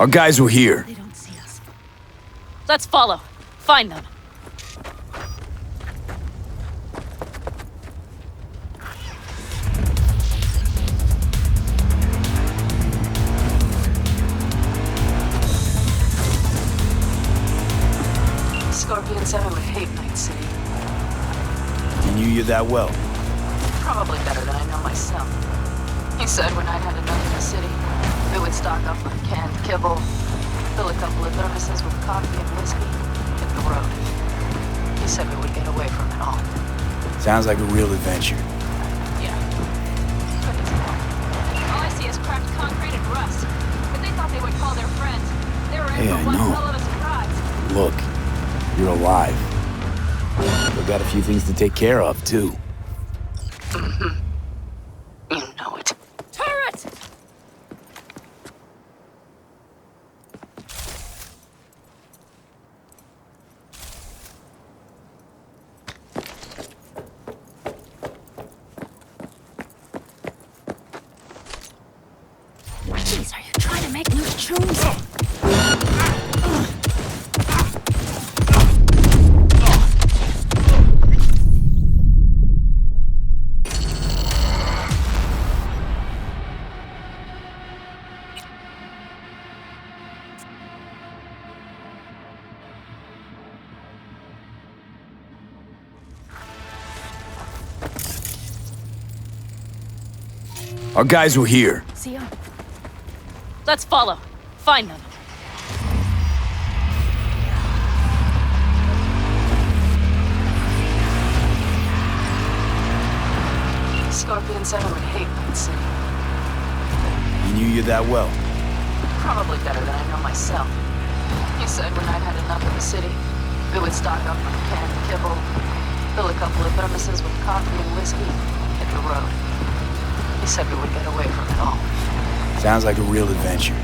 Our guys were here. They don't see us. Let's follow. Find them. Scorpion 7 would hate Night City. He knew you that well. Probably better than I know myself. He said when I'd had enough in the city, we would stock up on canned kibble, fill a couple of thermoses with coffee and whiskey, hit the road. He said we would get away from it all. Sounds like a real adventure. Yeah. Good as hell. All I see is cracked concrete and rust. If they thought they would call their friends, they were in Hey, for I one know. hell of a surprise. Look, you're alive. We've got a few things to take care of, too. You know it. Turret! Jeez, are you trying to make loose tunes? Our guys were here. See ya. Let's follow. Find them. Scorpion 7 would hate Night City. He knew you that well. Probably better than I know myself. He said when I'd had enough of the city, we would stock up on canned kibble, fill a couple of thermoses with coffee and whiskey, hit the road. He said we would get away from it all. Sounds like a real adventure.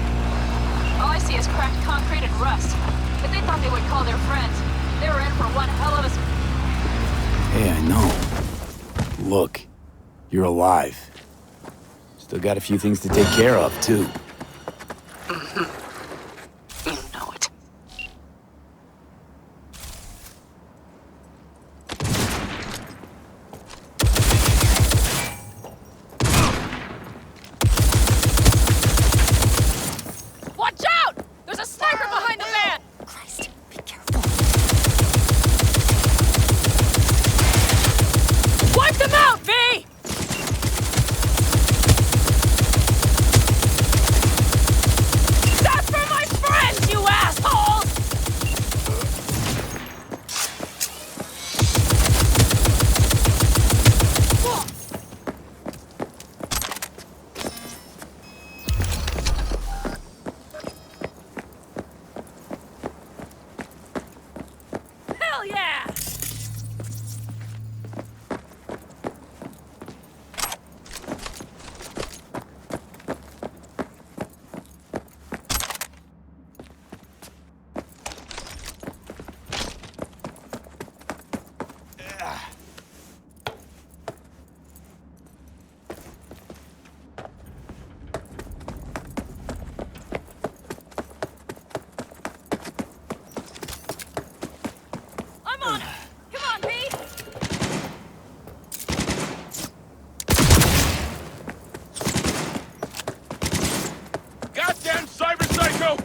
All I see is cracked concrete and rust. If they thought they would call their friends, they were in for one hell of a Hey, I know. Look, you're alive. Still got a few things to take care of, too. You know it. Watch out! There's a sniper behind the van! Christ, be careful. Wipe them out, V! That's for my friends, you assholes! Hell yeah! I'm on it! Come on, V! Goddamn cyber psycho!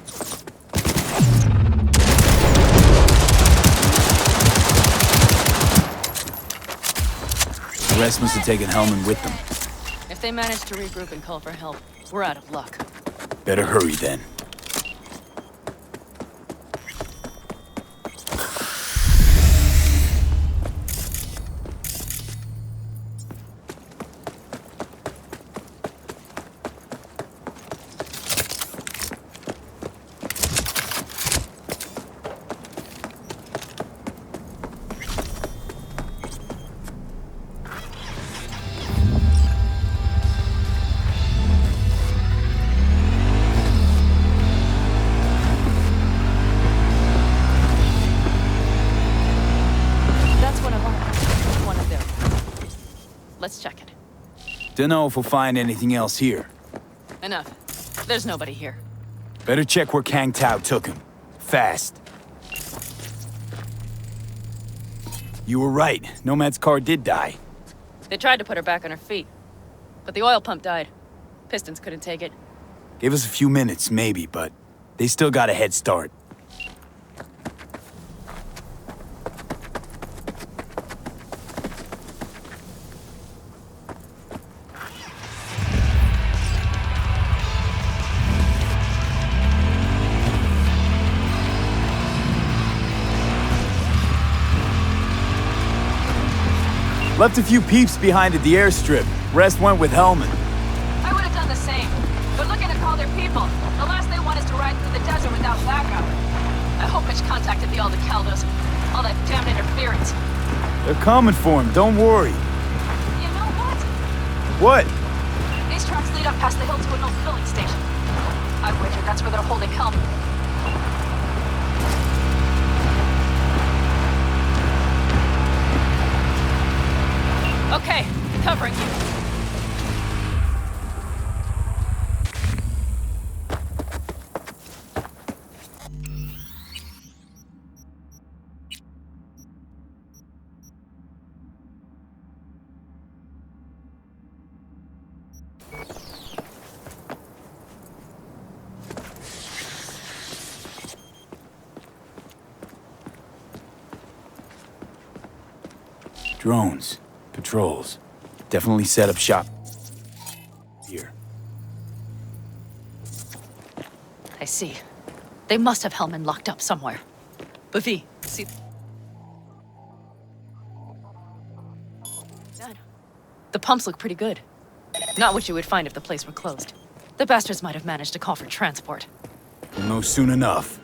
The rest must have taken Hellman with them. If they manage to regroup and call for help, we're out of luck. Better hurry, then. Let's check it. Dunno if we'll find anything else here. Enough. There's nobody here. Better check where Kang Tao took him. Fast. You were right. Nomad's car did die. They tried to put her back on her feet, but the oil pump died. Pistons couldn't take it. Gave us a few minutes, maybe, but they still got a head start. Left a few peeps behind at the airstrip. Rest went with Hellman. I would have done the same. They're looking to call their people. The last they want is to ride through the desert without backup. I hope Mitch contacted the Aldecaldos. All that damn interference. They're coming for him, don't worry. You know what? What? These tracks lead up past the hill to an old filling station. I wager that's where they're holding Hellman. Okay, covering you. Drones. Patrols. Definitely set up shop here. I see. They must have Hellman locked up somewhere. But V, see... The pumps look pretty good. Not what you would find if the place were closed. The bastards might have managed to call for transport. We'll know soon enough.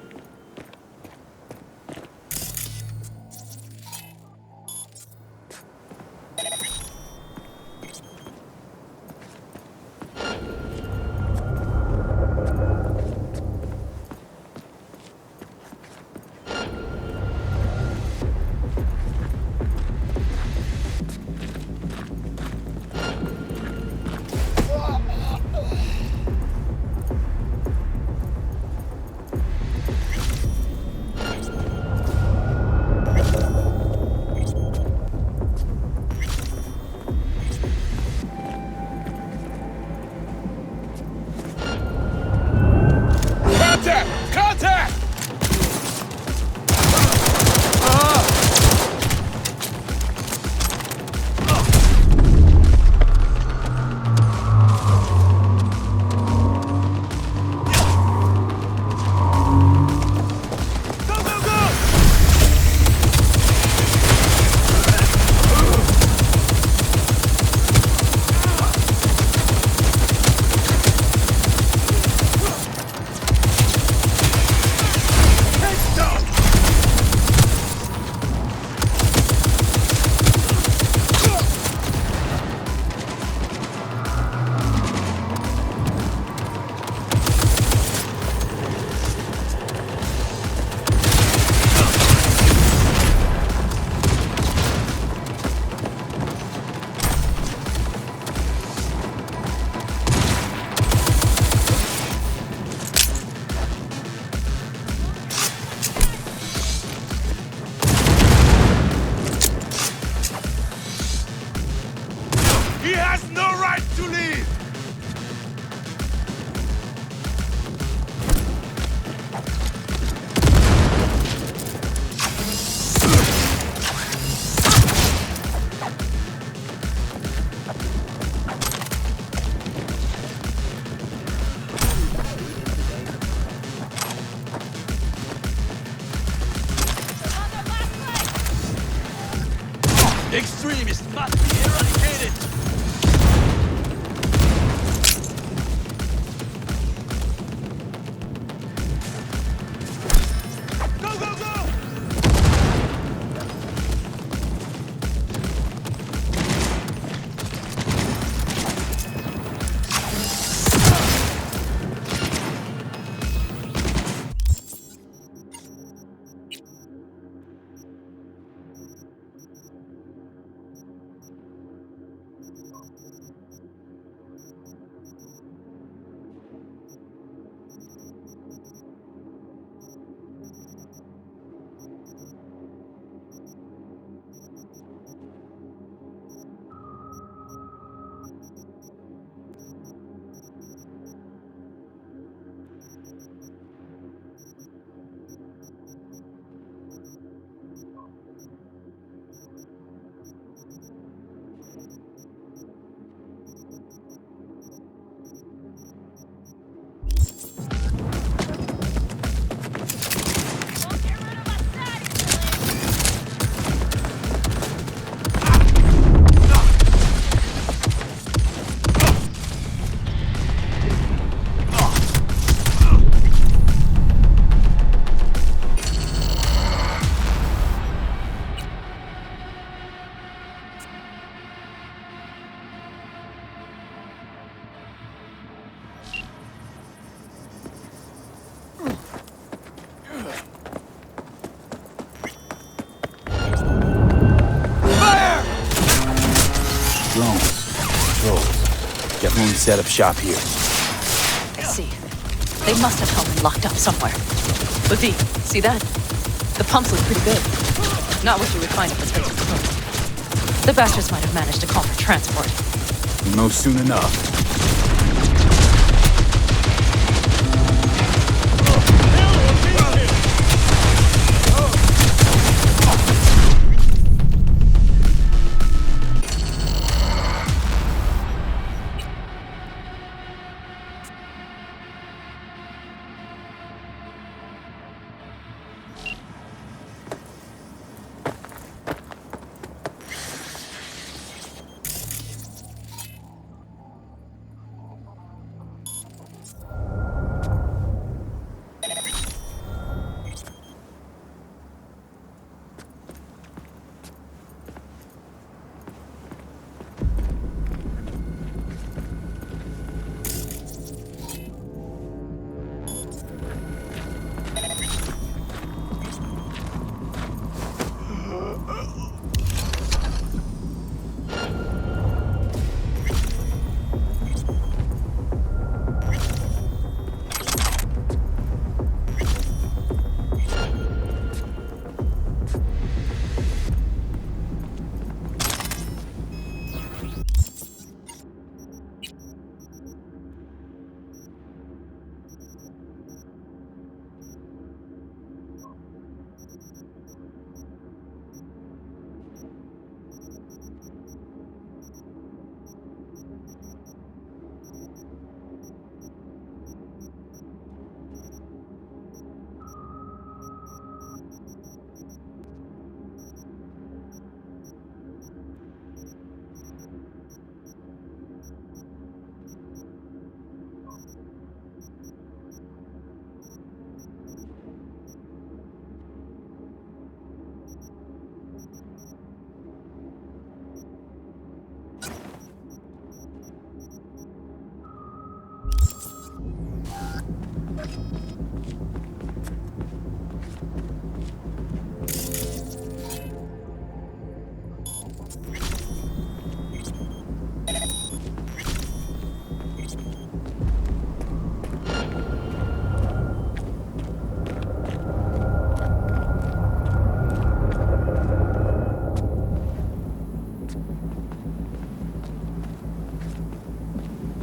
Extremists must be eradicated! Go, go, go! when we set up shop here. I see. They must have Hellman locked up somewhere. But V, see that? The pumps look pretty good. Not what you would find at the space patrol. The bastards might have managed to call for transport. We'll know soon enough.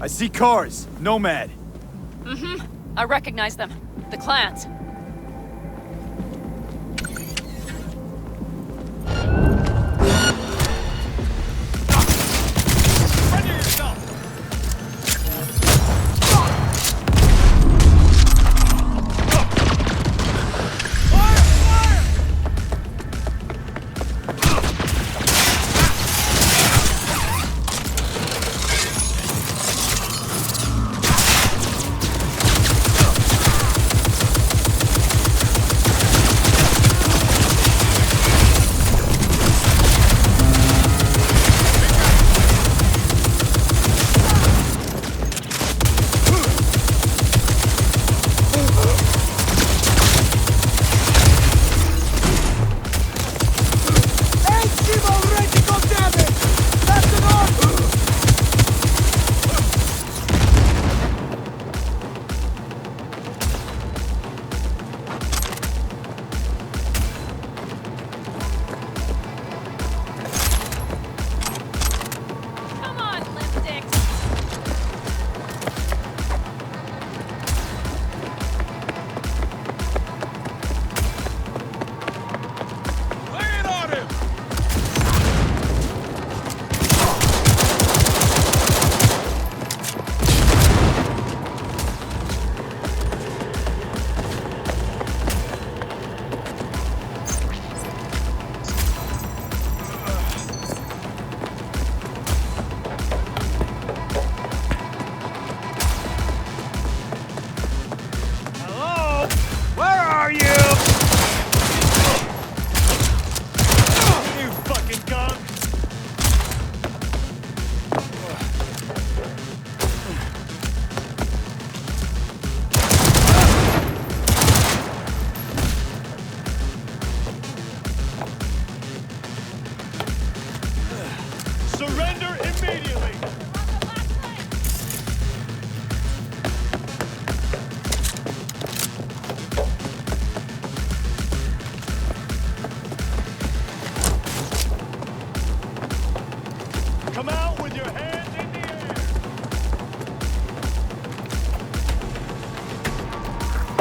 I see cars. Nomad. I recognize them. The clans. Render yourself!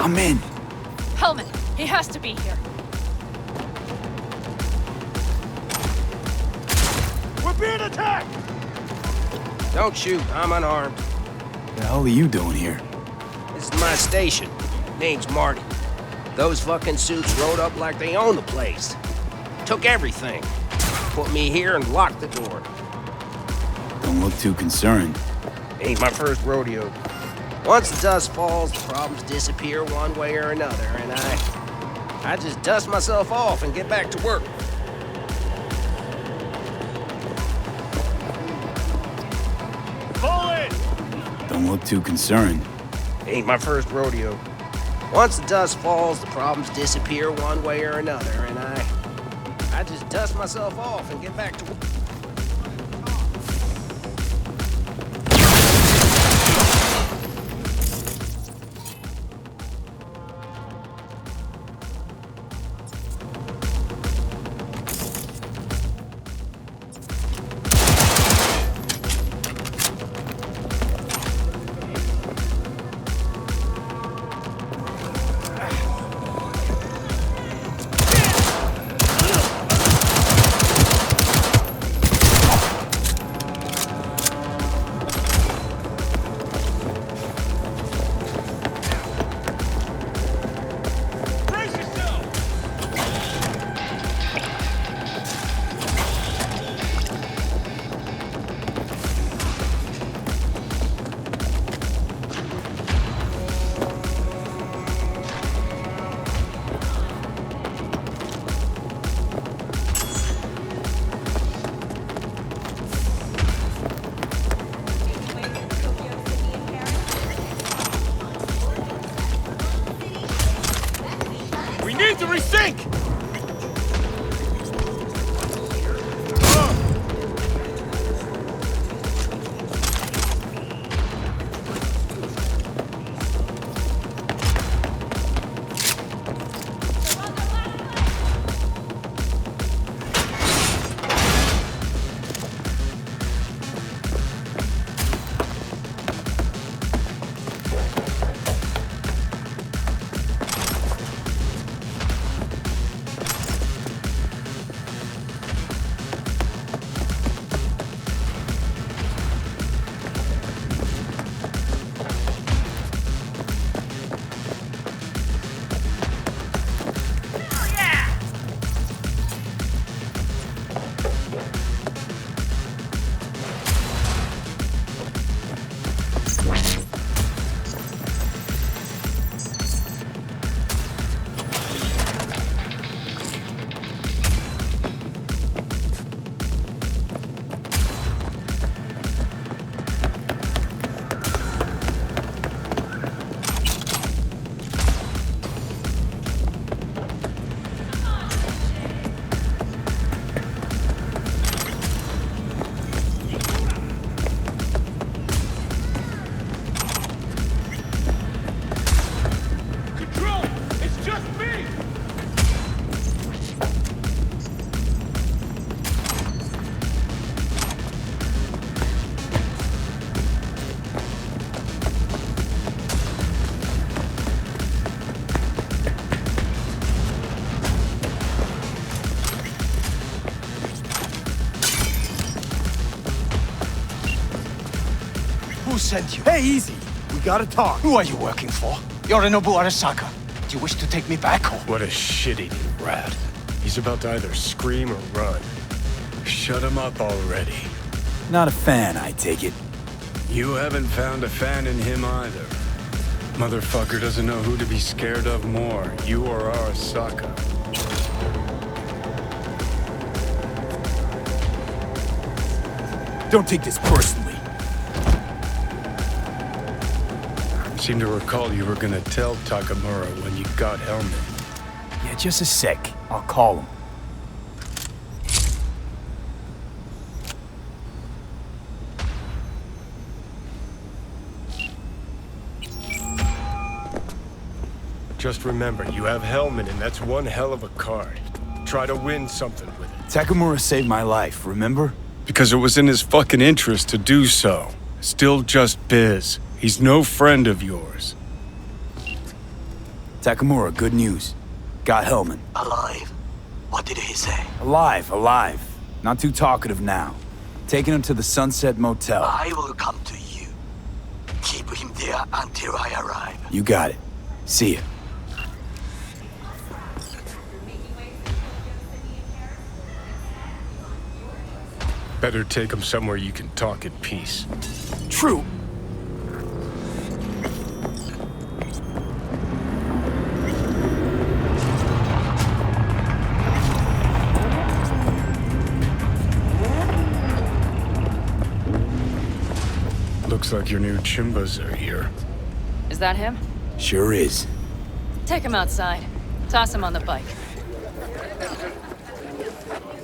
I'm in. Hellman, he has to be here. We're being attacked! Don't shoot, I'm unarmed. What the hell are you doing here? This is my station. Name's Marty. Those fucking suits rode up like they own the place. Took everything. Put me here and locked the door. Don't look too concerned. Ain't my first rodeo. Once the dust falls, the problems disappear one way or another, and I just dust myself off and get back to work. Pull in! Don't look too concerned. Ain't my first rodeo. Once the dust falls, the problems disappear one way or another, and I just dust myself off and get back to work. We need to resync! Who sent you? Hey, easy. We gotta talk. Who are you working for? Yorinobu Arasaka. Do you wish to take me back home? What a shit-eating rat. He's about to either scream or run. Shut him up already. Not a fan, I take it. You haven't found a fan in him either. Motherfucker doesn't know who to be scared of more, you or Arasaka. Don't take this personally. Seem to recall you were gonna tell Takamura when you got Helmet. Yeah, just a sec. I'll call him. Just remember, you have Helmet and that's one hell of a card. Try to win something with it. Takamura saved my life, remember? Because it was in his fucking interest to do so. Still just biz. He's no friend of yours. Takamura, good news. Got Hellman. Alive. What did he say? Alive. Not too talkative now. Taking him to the Sunset Motel. I will come to you. Keep him there until I arrive. You got it. See ya. Better take him somewhere you can talk in peace. True. Looks like your new Chimbas are here. Is that him? Sure is. Take him outside. Toss him on the bike.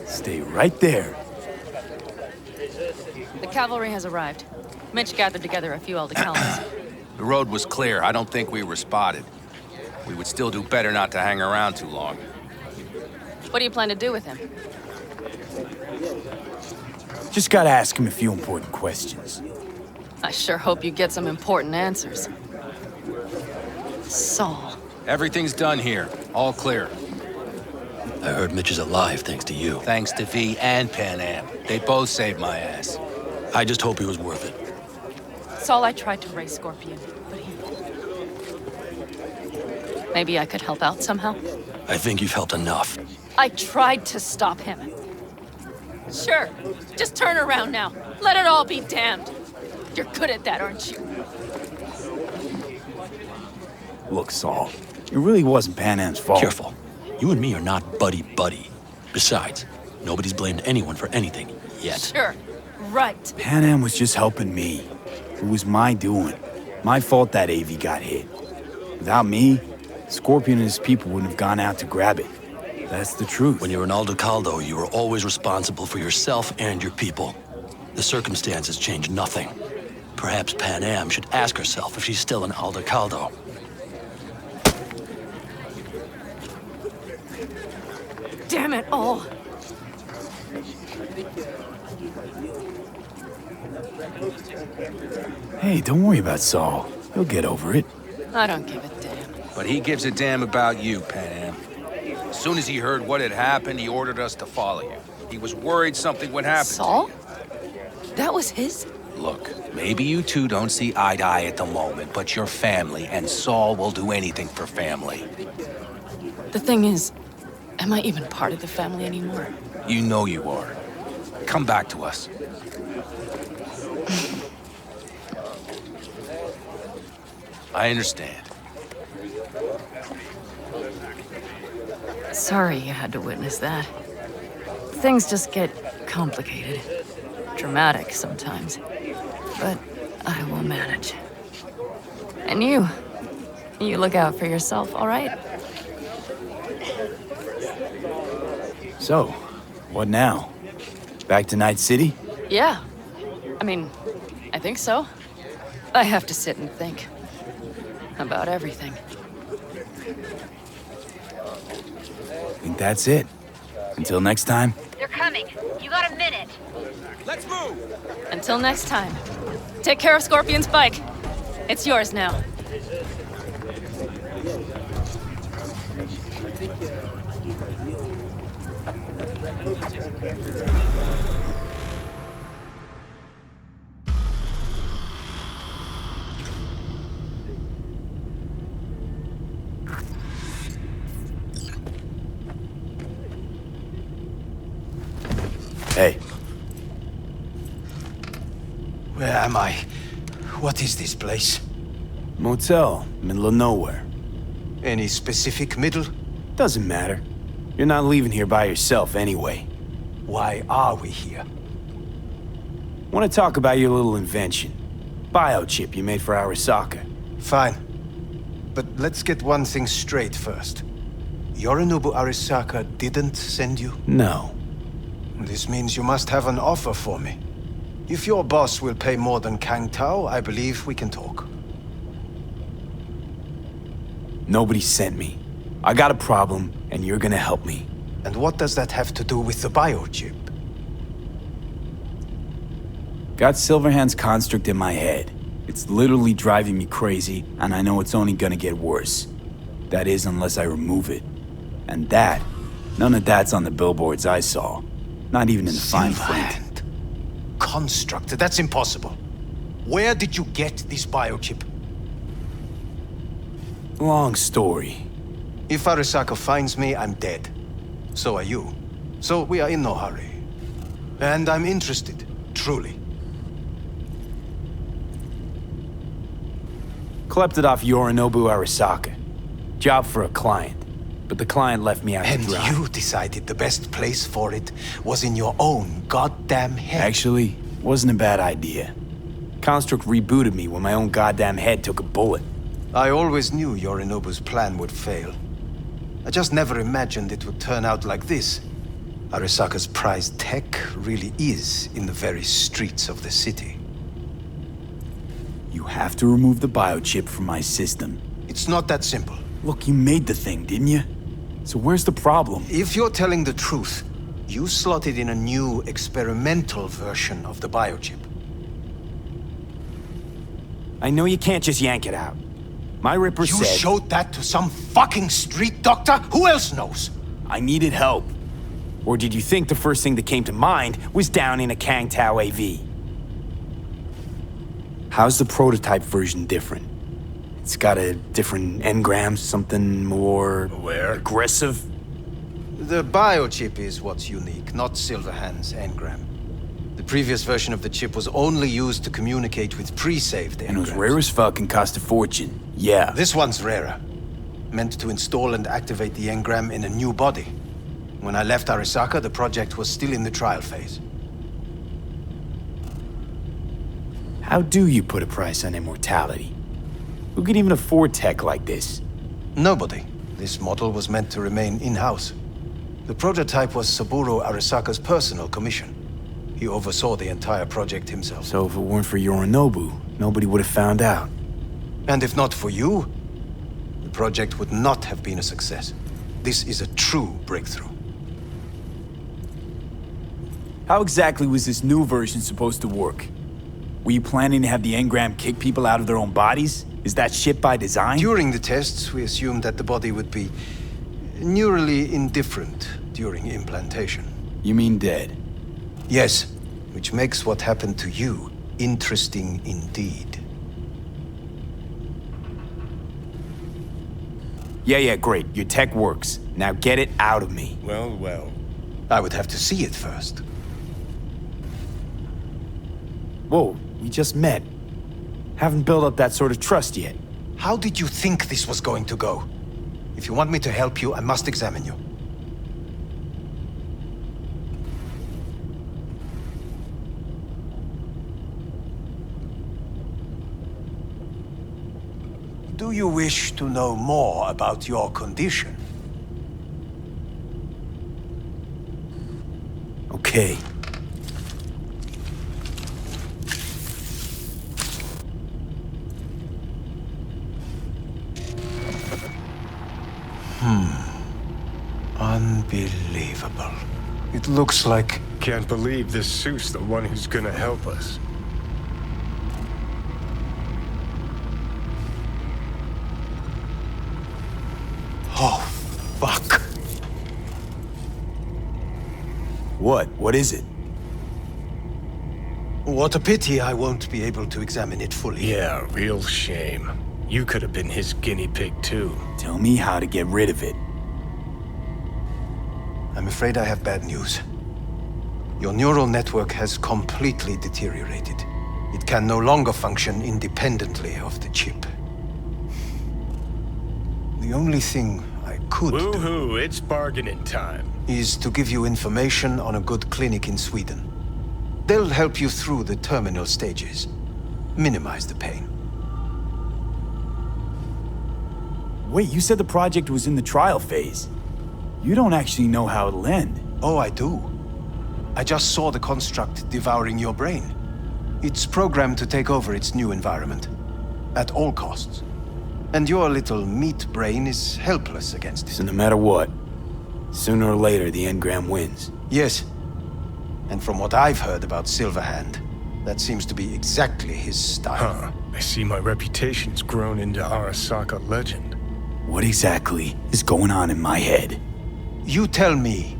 Stay right there. The cavalry has arrived. Mitch gathered together a few Aldecalans. The road was clear. I don't think we were spotted. We would still do better not to hang around too long. What do you plan to do with him? Just gotta ask him a few important questions. I sure hope you get some important answers. Saul. Everything's done here. All clear. I heard Mitch is alive thanks to you. Thanks to V and Pan Am. They both saved my ass. I just hope he was worth it. Saul, I tried to raise Scorpion, but he... Maybe I could help out somehow? I think you've helped enough. I tried to stop him. Sure. Just turn around now. Let it all be damned. You're good at that, aren't you? Look, Saul, it really wasn't Pan Am's fault. Careful. You and me are not buddy-buddy. Besides, nobody's blamed anyone for anything yet. Sure. Right. Pan Am was just helping me. It was my doing. My fault that AV got hit. Without me, Scorpion and his people wouldn't have gone out to grab it. That's the truth. When you're an Aldecaldo, you are always responsible for yourself and your people. The circumstances change nothing. Perhaps Pan Am should ask herself if she's still an Aldecaldo. Damn it all. Hey, don't worry about Saul. He'll get over it. I don't give a damn. But he gives a damn about you, Pan Am. As soon as he heard what had happened, he ordered us to follow you. He was worried something would happen. Saul? That was his? Look, maybe you two don't see eye to eye at the moment, but you're family, and Saul will do anything for family. The thing is, am I even part of the family anymore? You know you are. Come back to us. I understand. Sorry you had to witness that. Things just get complicated. Dramatic sometimes. But I will manage. And you look out for yourself, all right? So, what now? Back to Night City? Yeah. I mean, I think so. I have to sit and think. About everything. I think that's it. Until next time. They're coming. You got a minute. Let's move! Until next time. Take care of Scorpion's bike. It's yours now. Hey, Where am I? What is this place? motel, middle of nowhere. Any specific middle? Doesn't matter. You're not leaving here by yourself anyway. Why are we here? Want to talk about your little invention? Biochip you made for Arasaka. Fine. But let's get one thing straight first. Yorinobu Arasaka didn't send you? No. This means you must have an offer for me. If your boss will pay more than Kang Tao, I believe we can talk. Nobody sent me. I got a problem, and you're gonna help me. And what does that have to do with the biochip? Got Silverhand's construct in my head. It's literally driving me crazy, and I know it's only gonna get worse. That is, unless I remove it. And that, none of that's on the billboards I saw. Not even in the fine print. Silverhand. Construct, that's impossible. Where did you get this biochip? Long story. If Arasaka finds me, I'm dead. So are you. So we are in no hurry. And I'm interested, truly. Collected off Yorinobu Arasaka. Job for a client. But the client left me out to And dry. you decided the best place for it was in your own goddamn head. Actually, wasn't a bad idea. Construct rebooted me when my own goddamn head took a bullet. I always knew Yorinobu's plan would fail. I just never imagined it would turn out like this. Arasaka's prized tech really is in the very streets of the city. You have to remove the biochip from my system. It's not that simple. Look, you made the thing, didn't you? So where's the problem? If you're telling the truth, you slotted in a new experimental version of the biochip. I know you can't just yank it out. My Ripper You said... showed that to some fucking street doctor? Who else knows? I needed help. Or did you think the first thing that came to mind was down in a Kang Tao AV? How's the prototype version different? It's got a different engram, something more... Where? aggressive? The biochip is what's unique, not Silverhand's engram. The previous version of the chip was only used to communicate with pre-saved engrams. And it was rare as fuck and cost a fortune. Yeah. This one's rarer. Meant to install and activate the engram in a new body. When I left Arasaka, the project was still in the trial phase. How do you put a price on immortality? Who could even afford tech like this? Nobody. This model was meant to remain in-house. The prototype was Saburo Arasaka's personal commission. He oversaw the entire project himself. So if it weren't for Yorinobu, nobody would have found out. And if not for you, the project would not have been a success. This is a true breakthrough. How exactly was this new version supposed to work? Were you planning to have the engram kick people out of their own bodies? Is that shit by design? During the tests, we assumed that the body would be neurally indifferent during implantation. You mean dead? Yes, which makes what happened to you interesting indeed. Yeah, great. Your tech works. Now get it out of me. Well, well. I would have to see it first. Whoa, we just met. Haven't built up that sort of trust yet. How did you think this was going to go? If you want me to help you, I must examine you. Do you wish to know more about your condition? Okay. Unbelievable. It looks like... Can't believe this suit's the one who's gonna help us. Oh, fuck. What? What is it? What a pity I won't be able to examine it fully. Yeah, real shame. You could have been his guinea pig too. Tell me how to get rid of it. I'm afraid I have bad news. Your neural network has completely deteriorated. It can no longer function independently of the chip. The only thing I could do Woohoo, it's bargaining time. is to give you information on a good clinic in Sweden. They'll help you through the terminal stages. Minimize the pain. Wait, you said the project was in the trial phase. You don't actually know how it'll end. Oh, I do. I just saw the construct devouring your brain. It's programmed to take over its new environment. At all costs. And your little meat brain is helpless against So it. no matter what, sooner or later the engram wins. Yes. And from what I've heard about Silverhand, that seems to be exactly his style. Huh. I see my reputation's grown into Arasaka legend. What exactly is going on in my head? You tell me,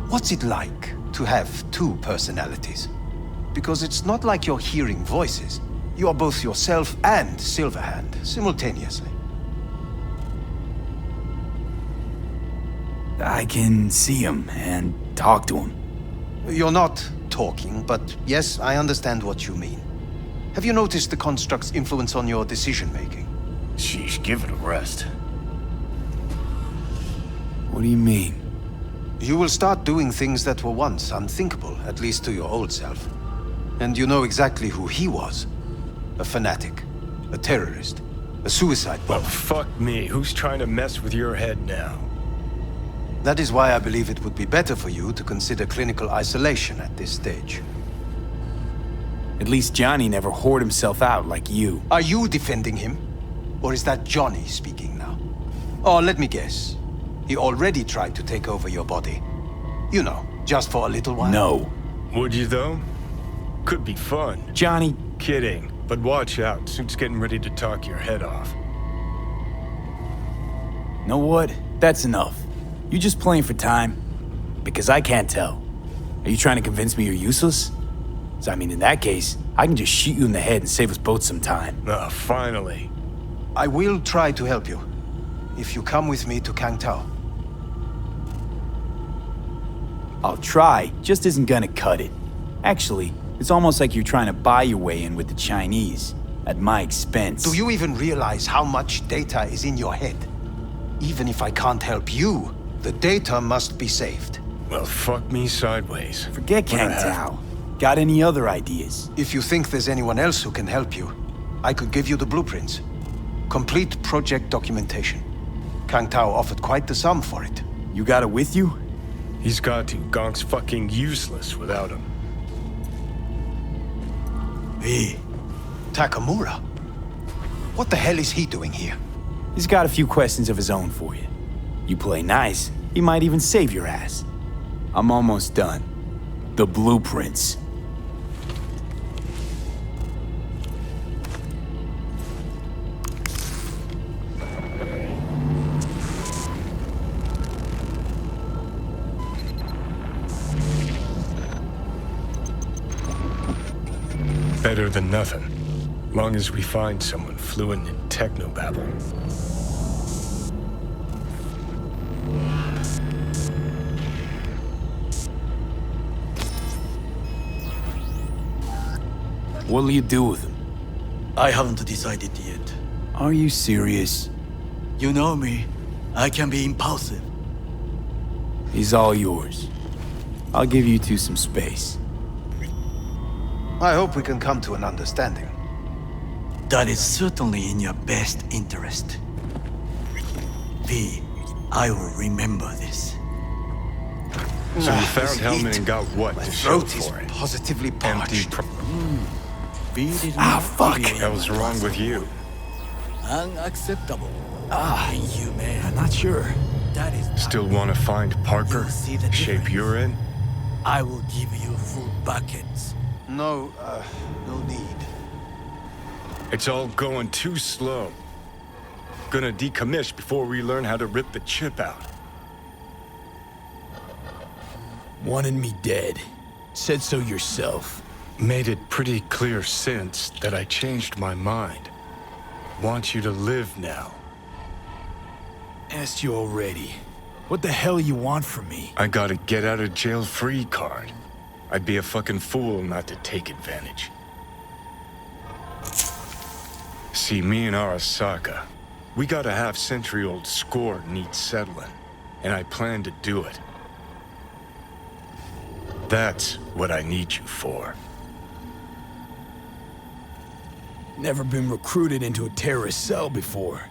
what's it like to have two personalities? Because it's not like you're hearing voices. You are both yourself and Silverhand, simultaneously. I can see him and talk to him. You're not talking, but yes, I understand what you mean. Have you noticed the construct's influence on your decision-making? Sheesh, give it a rest. What do you mean? You will start doing things that were once unthinkable, at least to your old self. And you know exactly who he was. A fanatic, a terrorist, a suicide Well, bomber. fuck me. Who's trying to mess with your head now? That is why I believe it would be better for you to consider clinical isolation at this stage. At least Johnny never whored himself out like you. Are you defending him? Or is that Johnny speaking now? Oh, let me guess. He already tried to take over your body. You know, just for a little while. No. Would you, though? Could be fun. Johnny, Kidding. But watch out. Suit's getting ready to talk your head off. know what? That's enough. You just playing for time? Because I can't tell. Are you trying to convince me you're useless? So, I mean, in that case, I can just shoot you in the head and save us both some time. Ah, finally. I will try to help you. If you come with me to Kangtao. I'll try, just isn't gonna cut it. Actually, it's almost like you're trying to buy your way in with the Chinese, at my expense. Do you even realize how much data is in your head? Even if I can't help you, the data must be saved. Well, fuck me sideways. Forget But I Kang have- Tao. Got any other ideas? If you think there's anyone else who can help you, I could give you the blueprints. Complete project documentation. Kangtao offered quite the sum for it. You got it with you? He's got to. Gonk's fucking useless without him. V. Takamura? What the hell is he doing here? He's got a few questions of his own for you. You play nice, he might even save your ass. I'm almost done. The blueprints. Better than nothing. Long as we find someone fluent in technobabble. What'll you do with him? I haven't decided yet. Are you serious? You know me. I can be impulsive. He's all yours. I'll give you two some space. I hope we can come to an understanding. That is certainly in your best interest. V, I will remember this. So you found Hellman and got what My to show throat is for it? positively Empty. parched. V did Ah, not fuck. give you Hell's wrong with you? Unacceptable. Inhumane. I'm not sure. That is not Still want to find Parker? You see the Shape difference? you're in? I will give you full buckets. No need. It's all going too slow. Gonna decommiss before we learn how to rip the chip out. Wanted me dead. Said so yourself. Made it pretty clear since that I changed my mind. Want you to live now. Asked you already. What the hell you want from me? I got a get out of jail free card. I'd be a fucking fool not to take advantage. See, me and Arasaka, we got a half-century-old score needs settling, and I plan to do it. That's what I need you for. Never been recruited into a terrorist cell before.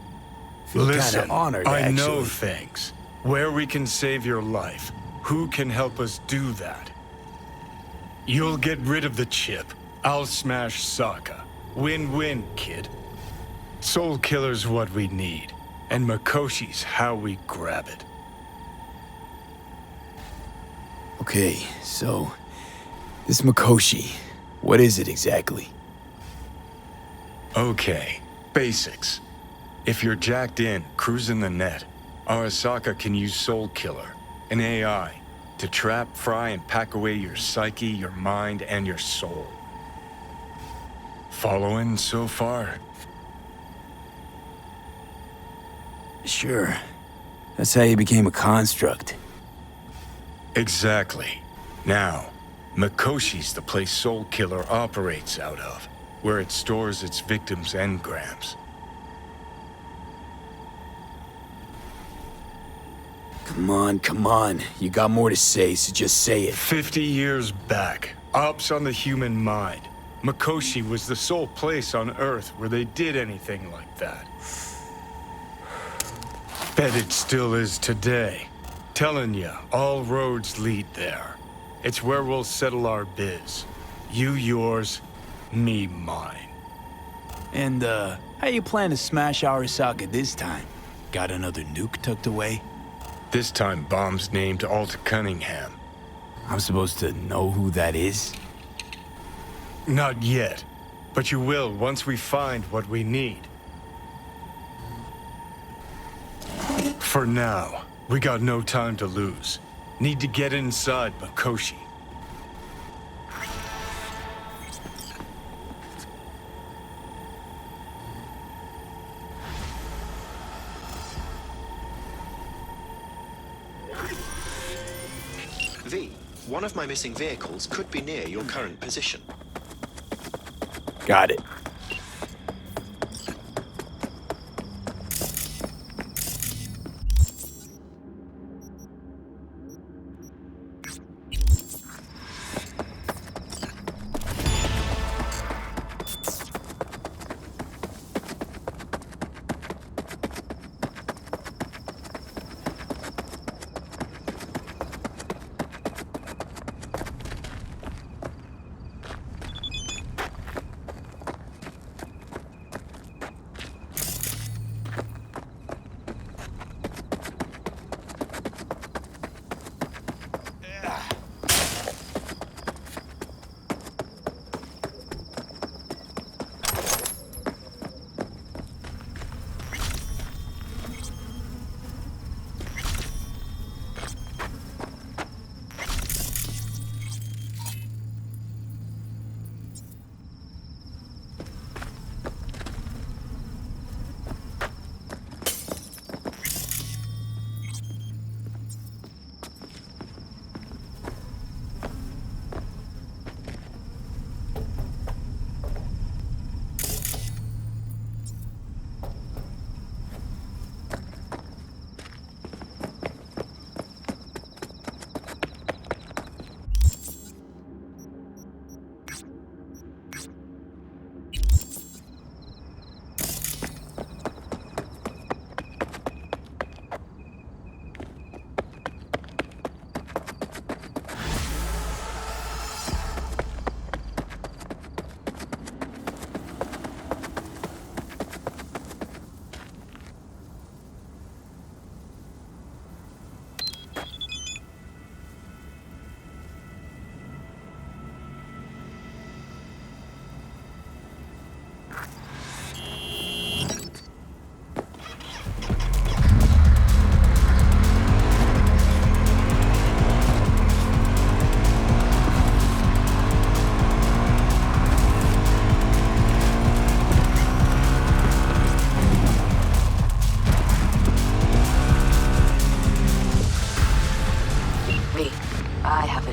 Feel Listen, kinda honored, I actually. know things. Where we can save your life. Who can help us do that? You'll get rid of the chip. I'll smash Sokka. Win-win, kid. Soul Killer's what we need. And Makoshi's how we grab it. Okay, so... This Makoshi, what is it exactly? Okay, basics. If you're jacked in, cruising the net, Arasaka can use Soul Killer, an AI, to trap, fry, and pack away your psyche, your mind, and your soul. Following so far? Sure. That's how you became a construct. Exactly. Now, Mikoshi's the place Soul Killer operates out of, where it stores its victims' engrams. Come on. You got more to say, so just say it. 50 years back, ops on the human mind. Mikoshi was the sole place on Earth where they did anything like that. Bet it still is today. Telling ya, all roads lead there. It's where we'll settle our biz. You yours, me mine. And, how you plan to smash Arasaka this time? Got another nuke tucked away? This time bomb's named Alt Cunningham. I'm supposed to know who that is? Not yet, but you will once we find what we need. For now, we got no time to lose. Need to get inside Mikoshi. V, one of my missing vehicles could be near your current position. Got it.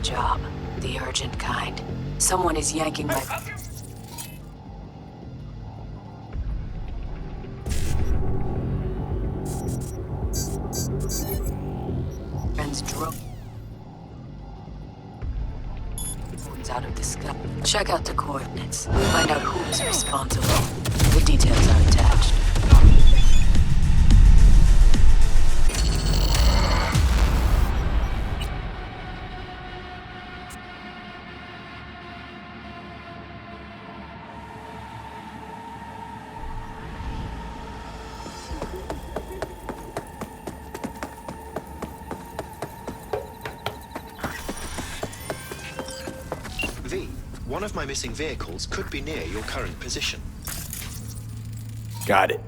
job. The urgent kind. Someone is yanking my... friend's drone. Out of the sky. Check out the coordinates. Find out who is responsible. The details are attached. V, one of my missing vehicles could be near your current position. Got it.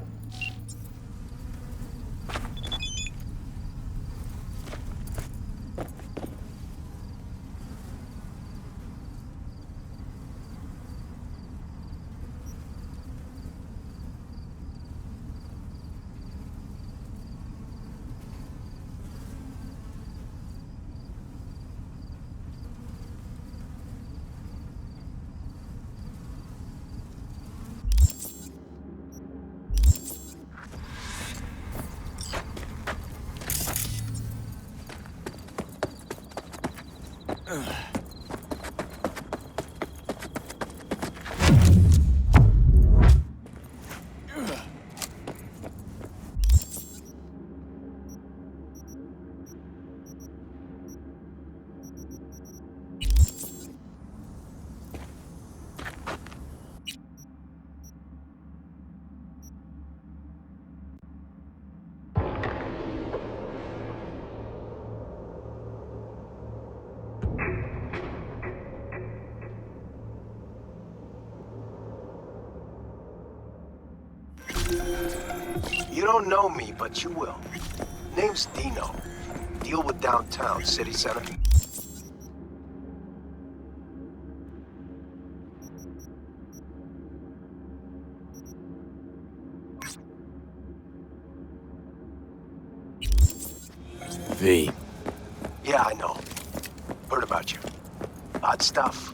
You don't know me, but you will. Name's Dino. Deal with downtown, city center. V. Yeah, I know. Heard about you. Odd stuff.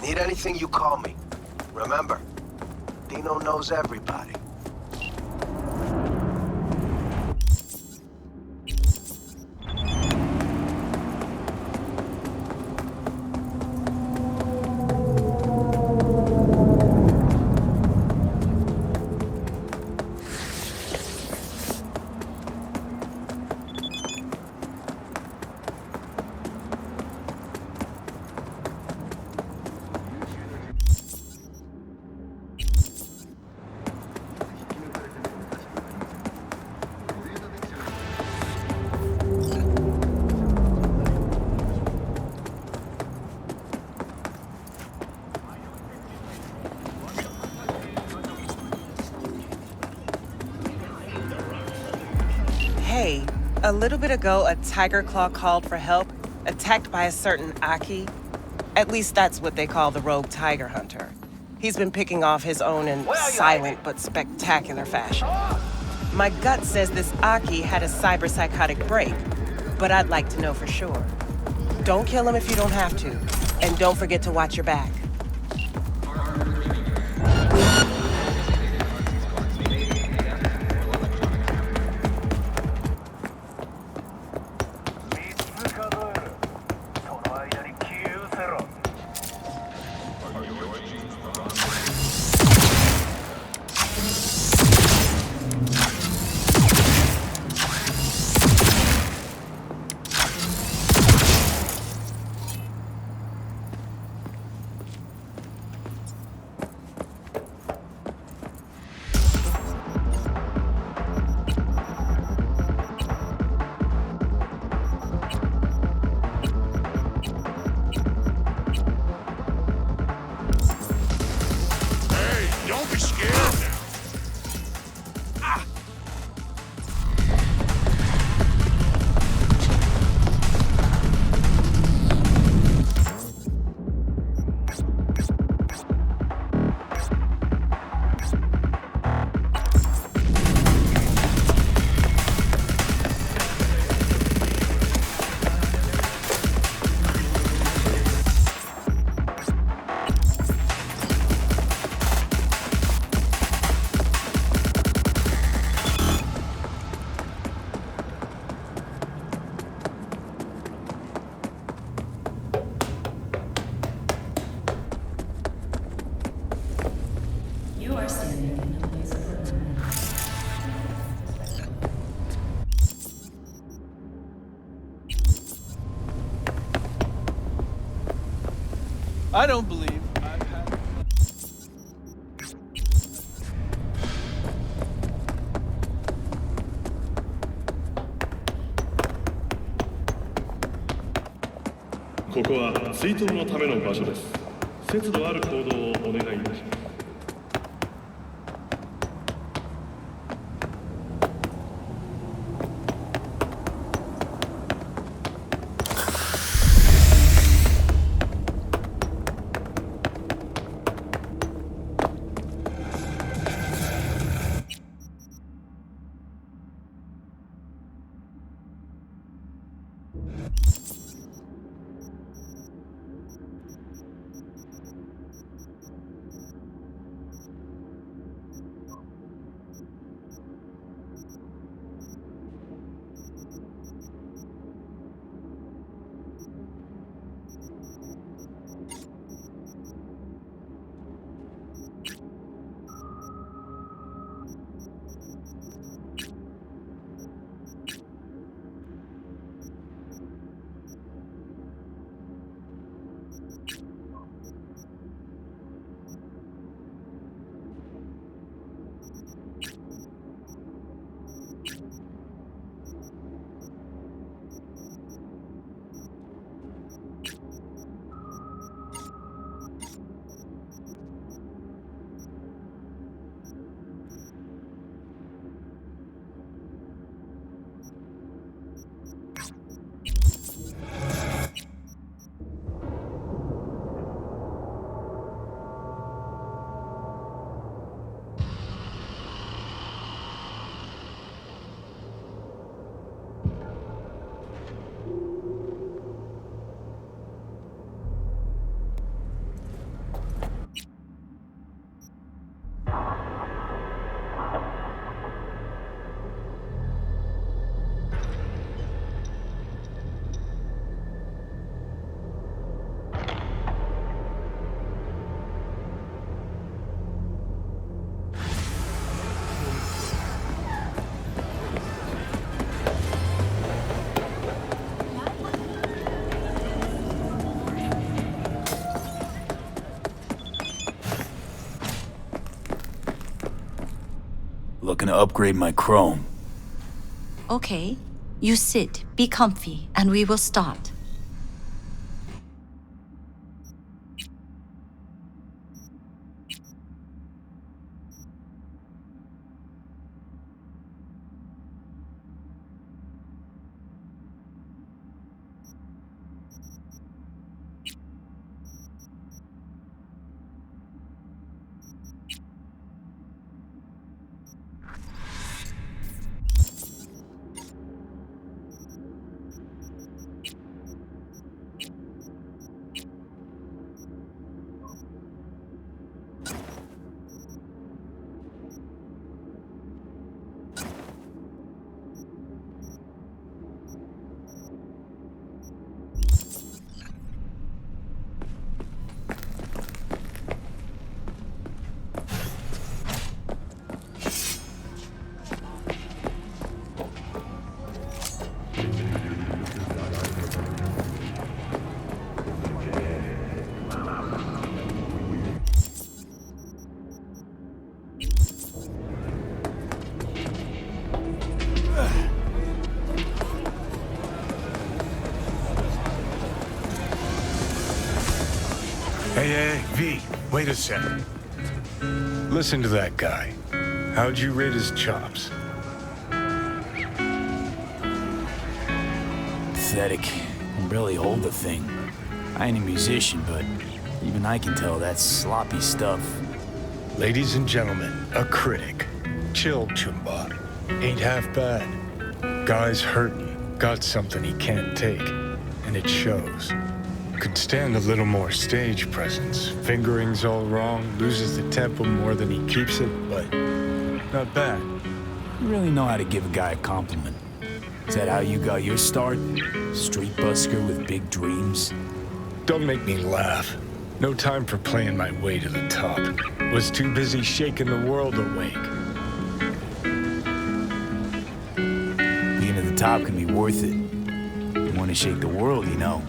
Need anything, you call me. Remember, Dino knows everybody. Hey, a little bit ago, a tiger claw called for help, attacked by a certain Aki. At least that's what they call the rogue tiger hunter. He's been picking off his own in silent but spectacular fashion. My gut says this Aki had a cyber-psychotic break, but I'd like to know for sure. Don't kill him if you don't have to, and don't forget to watch your back. I don't believe I've had... ここは追悼のための場所です。節度ある行動をお願いいたします。looking to upgrade my chrome. Okay. You sit, be comfy, and we will start. Hey, V, wait a second. Listen to that guy. How'd you rate his chops? Pathetic. Can barely hold the thing. I ain't a musician, but even I can tell that's sloppy stuff. Ladies and gentlemen, a critic. Chill, Chumba. Ain't half bad. Guy's hurting, got something he can't take, and it shows. Could stand a little more stage presence. Fingering's all wrong, loses the tempo more than he keeps it, but not bad. You really know how to give a guy a compliment. Is that how you got your start? Street busker with big dreams? Don't make me laugh. No time for playing my way to the top. Was too busy shaking the world awake. Being at the top can be worth it. You want to shake the world, you know.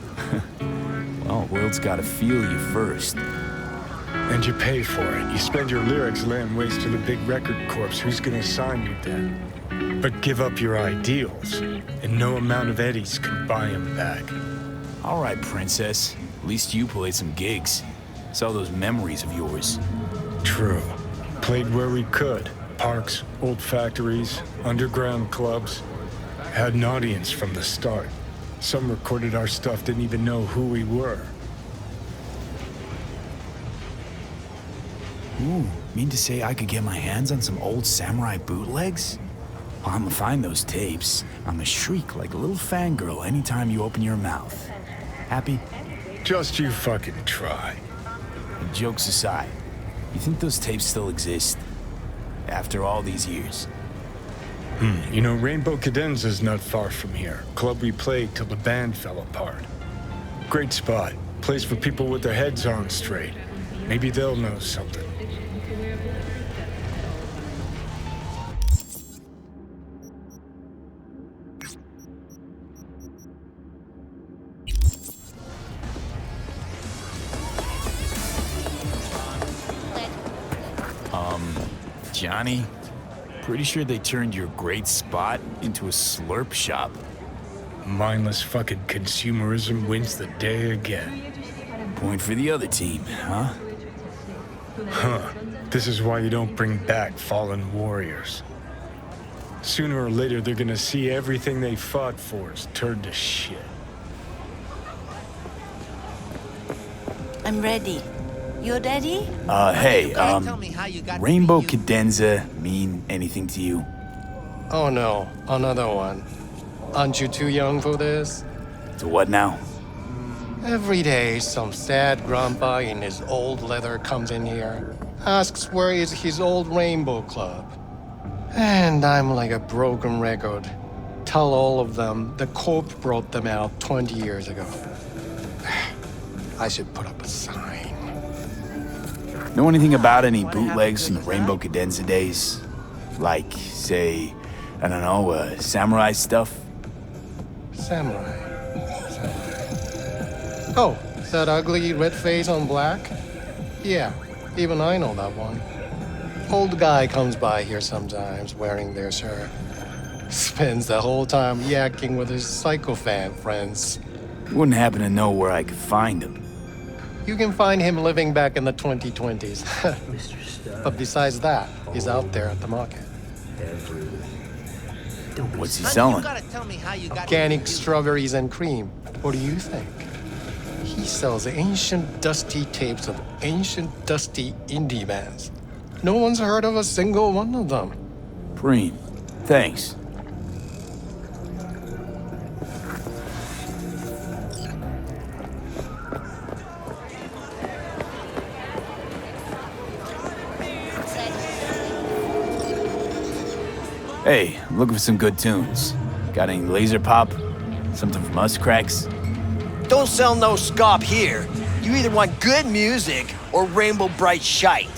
Well, the world's got to feel you first. And you pay for it. You spend your lyrics laying waste to the big record corps. Who's gonna sign you then? But give up your ideals, and no amount of eddies can buy them back. All right, princess. At least you played some gigs. Saw those memories of yours. True. Played where we could. Parks, old factories, underground clubs. Had an audience from the start. Some recorded our stuff, didn't even know who we were. Ooh, mean to say I could get my hands on some old samurai bootlegs? Well, I'ma find those tapes. I'ma shriek like a little fangirl anytime you open your mouth. Happy? Just you fucking try. Jokes aside, you think those tapes still exist? After all these years? You know, Rainbow Cadenza's not far from here. Club we played till the band fell apart. Great spot. Place for people with their heads on straight. Maybe they'll know something. Johnny? Pretty sure they turned your great spot into a slurp shop. Mindless fucking consumerism wins the day again. Point for the other team, huh? Huh. This is why you don't bring back fallen warriors. Sooner or later, they're gonna see everything they fought for is turned to shit. I'm ready. You ready? Hey, Rainbow Cadenza mean anything to you? Oh no, another one. Aren't you too young for this? To what now? Every day, some sad grandpa in his old leather comes in here, asks where is his old Rainbow Club. And I'm like a broken record. Tell all of them the Corp brought them out 20 years ago. I should put up a sign. Know anything about any bootlegs from the Rainbow Cadenza days? Like, say, I don't know, samurai stuff? Samurai. Oh, that ugly red face on black? Yeah, even I know that one. Old guy comes by here sometimes wearing their shirt. Spends the whole time yakking with his psychophan friends. You wouldn't happen to know where I could find him. You can find him living back in the 2020s. But besides that, he's out there at the market. What's he selling? Organic strawberries and cream. What do you think? He sells ancient, dusty tapes of ancient, dusty indie bands. No one's heard of a single one of them. Preem, thanks. Hey, I'm looking for some good tunes. Got any laser pop? Something from us cracks? Don't sell no scop here. You either want good music or rainbow bright shite.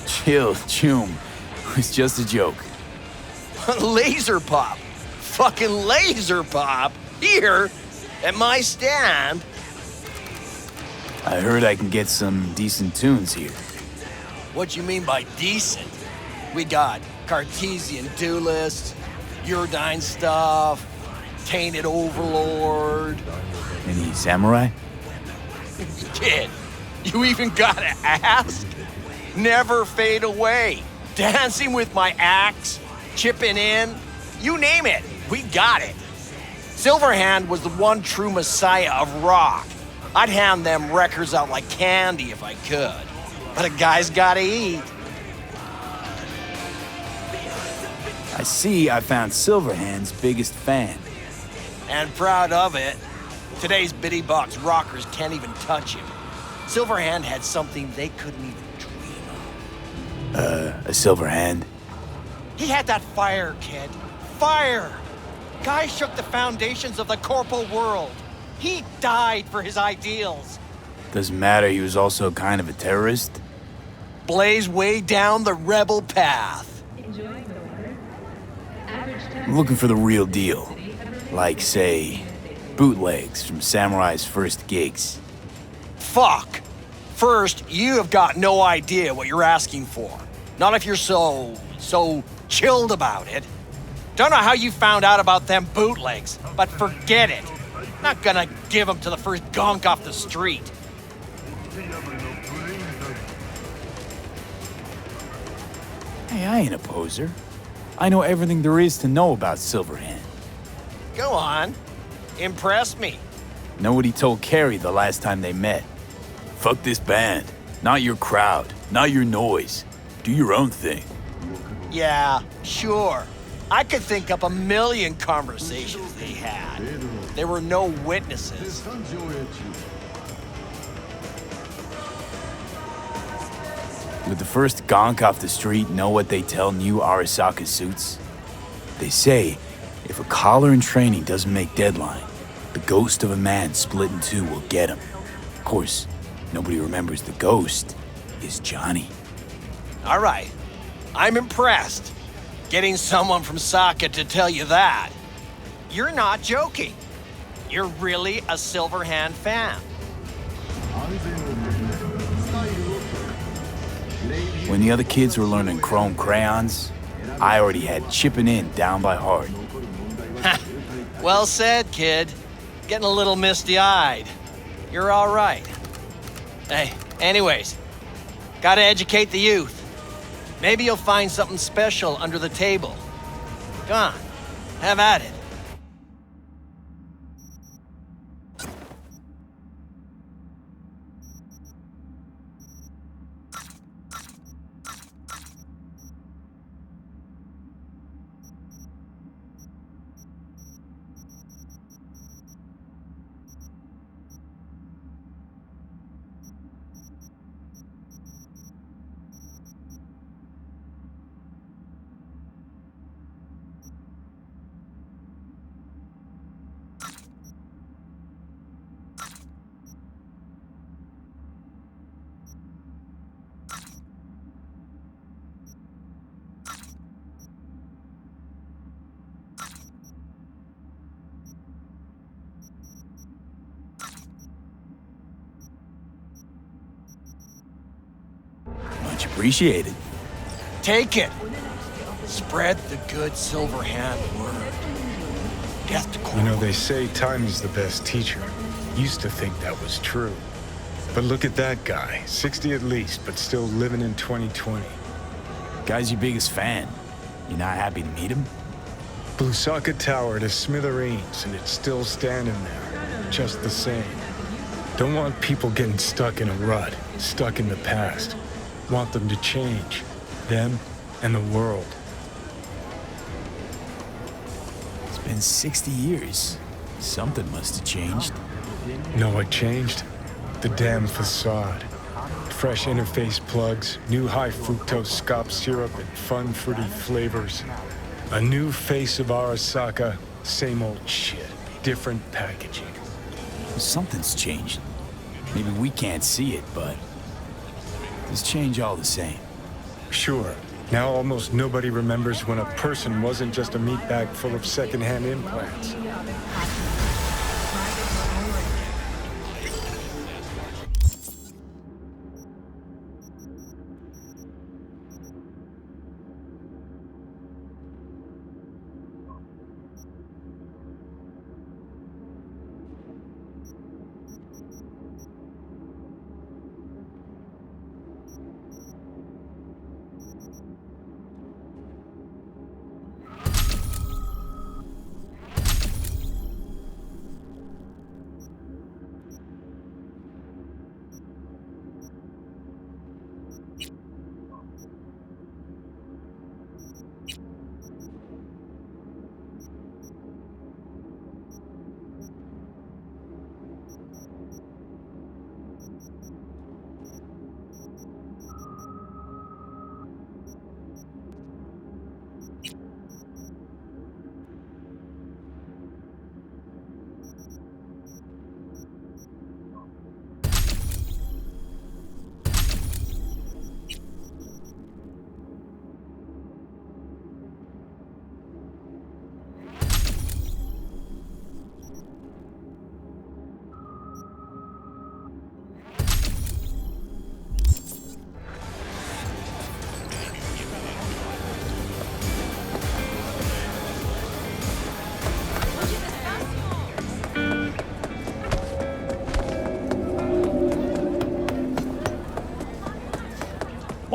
Chill, Choom. It's just a joke. Laser pop. Fucking laser pop. Here, at my stand. I heard I can get some decent tunes here. What you mean by decent? We got Cartesian Duelist, Uridine stuff, Tainted Overlord. Any samurai? Kid, you even gotta ask? Never fade away. Dancing with my axe, chipping in, you name it, we got it. Silverhand was the one true messiah of rock. I'd hand them records out like candy if I could. But a guy's gotta eat. I see I found Silverhand's biggest fan. And proud of it. Today's bitty box rockers can't even touch him. Silverhand had something they couldn't even dream of. A Silverhand? He had that fire, kid. Fire! Guy shook the foundations of the corporal world. He died for his ideals. Doesn't matter, he was also kind of a terrorist. Blaze way down the rebel path. I'm looking for the real deal. Like, say, bootlegs from Samurai's first gigs. Fuck! First, you have got no idea what you're asking for. Not if you're so chilled about it. Don't know how you found out about them bootlegs, but forget it. Not gonna give them to the first gonk off the street. Hey, I ain't a poser. I know everything there is to know about Silverhand. Go on. Impress me. Know what he told Carrie the last time they met? Fuck this band. Not your crowd. Not your noise. Do your own thing. Yeah, sure. I could think up a million conversations they had. There were no witnesses. Would the first gonk off the street know what they tell new Arasaka suits? They say, if a collar in training doesn't make deadline, the ghost of a man split in two will get him. Of course, nobody remembers the ghost is Johnny. All right. I'm impressed. Getting someone from Saka to tell you that. You're not joking. You're really a Silverhand fan. When the other kids were learning chrome crayons, I already had chipping in down by heart. Well said, kid. Getting a little misty-eyed. You're all right. Hey, anyways, gotta educate the youth. Maybe you'll find something special under the table. Come on, have at it. Much appreciated. Take it. Spread the good Silverhand word. Death to You know, they say time is the best teacher. Used to think that was true. But look at that guy, 60 at least, but still living in 2020. Guy's your biggest fan. You're not happy to meet him? Blew Saka Tower to smithereens, and it's still standing there, just the same. Don't want people getting stuck in a rut, stuck in the past. Want them to change. Them and the world. It's been 60 years. Something must have changed. Know what changed? The damn facade. Fresh interface plugs, new high fructose scop syrup, and fun fruity flavors. A new face of Arasaka, same old shit, different packaging. Something's changed. Maybe we can't see it, but there's change all the same. Sure. Now almost nobody remembers when a person wasn't just a meat bag full of secondhand implants.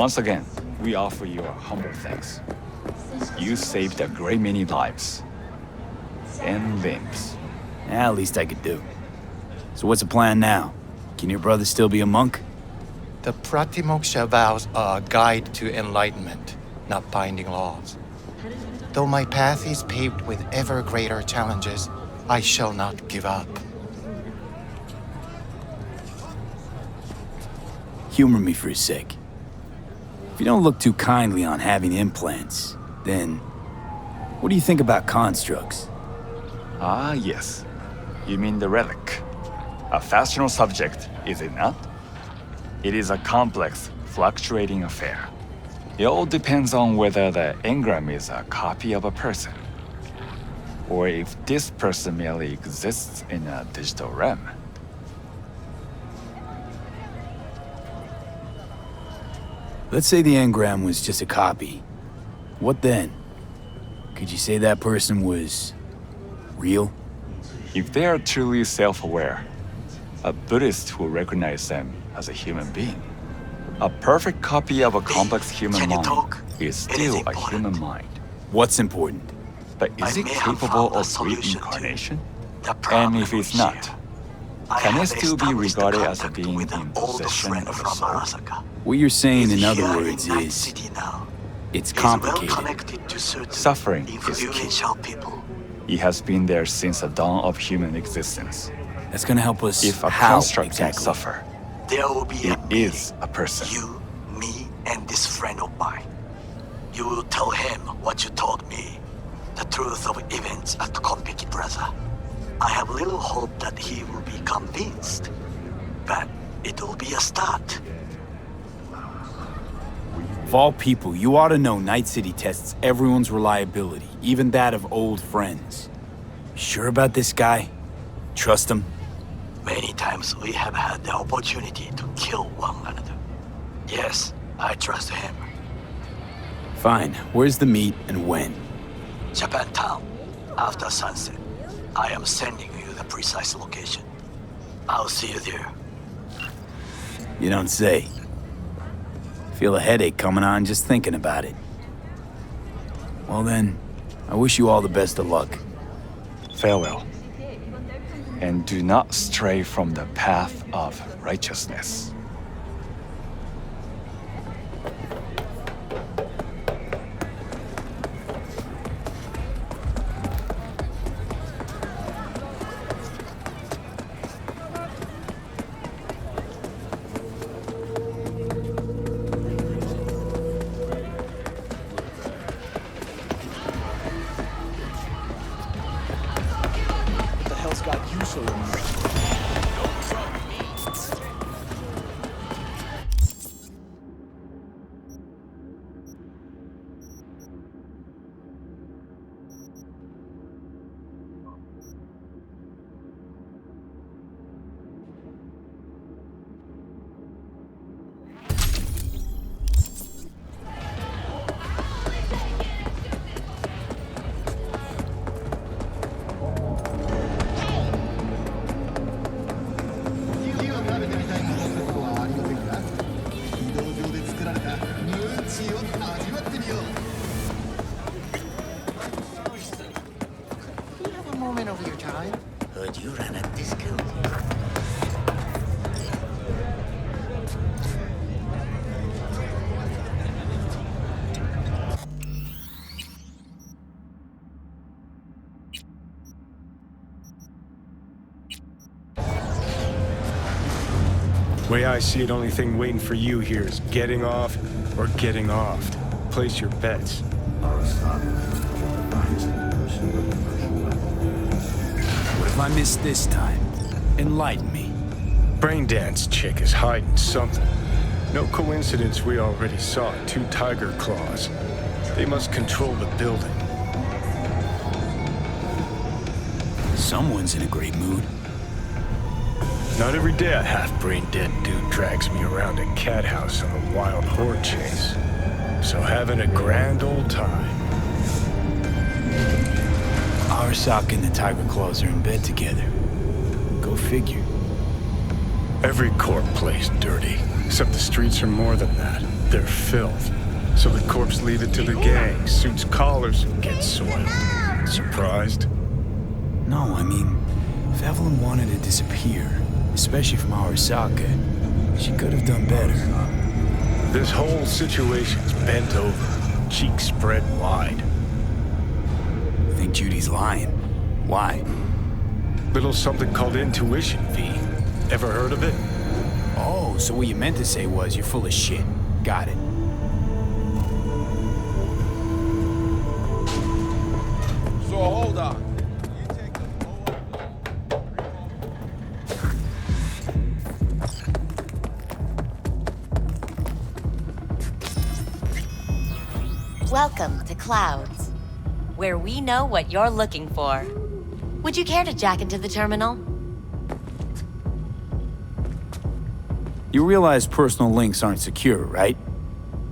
Once again, we offer you our humble thanks. You saved a great many lives. And limbs. At least I could do. So what's the plan now? Can your brother still be a monk? The Pratimoksha vows are a guide to enlightenment, not binding laws. Though my path is paved with ever greater challenges, I shall not give up. Humor me for a sec. If you don't look too kindly on having implants, then what do you think about constructs? Ah, yes. You mean the relic. A fascinal subject, is it not? It is a complex, fluctuating affair. It all depends on whether the engram is a copy of a person, or if this person merely exists in a digital realm. Let's say the engram was just a copy. What then? Could you say that person was real? If they are truly self-aware, a Buddhist will recognize them as a human being. A perfect copy of a complex human mind is still a human mind. What's important? But is it capable of reincarnation? And if it's not, can it still be regarded as a being in possession of a soul? What you're saying, in other words, is it's complicated. Suffering is key. It has been there since the dawn of human existence. That's gonna help us. If a how construct exactly? can suffer, it is a person. You, me, and this friend of mine. You will tell him what you told me. The truth of events at Konpeki Plaza. I have little hope that he will be convinced. But it will be a start. Of all people, you ought to know Night City tests everyone's reliability, even that of old friends. Sure about this guy? Trust him? Many times we have had the opportunity to kill one another. Yes, I trust him. Fine. Where's the meet and when? Japantown, after sunset. I am sending you the precise location. I'll see you there. You don't say. Feel a headache coming on just thinking about it. Well then, I wish you all the best of luck. Farewell. And do not stray from the path of righteousness. What the hell's got you so amused? Moment over your time. Heard you ran a discount. Way I see it, only thing waiting for you here is getting off or getting offed. Place your bets. What have I missed this time? Enlighten me. Braindance chick is hiding something. No coincidence we already saw 2 tiger claws. They must control the building. Someone's in a great mood. Not every day a half-brain dead dude drags me around a cat house on a wild horde chase. So having a grand old time. Arasaka and the Tiger Claws are in bed together. Go figure. Every corp plays dirty, except the streets are more than that. They're filth. So the corps leave it to the gang, suits collars, and get soiled. Surprised? No, I mean, if Evelyn wanted to disappear, especially from Arasaka, she could have done better. This whole situation's bent over, cheeks spread wide. I think Judy's lying. Why? Little something called intuition, V. Ever heard of it? Oh, so what you meant to say was you're full of shit. Got it. So hold on. Welcome to Clouds, where we know what you're looking for. Would you care to jack into the terminal? You realize personal links aren't secure, right?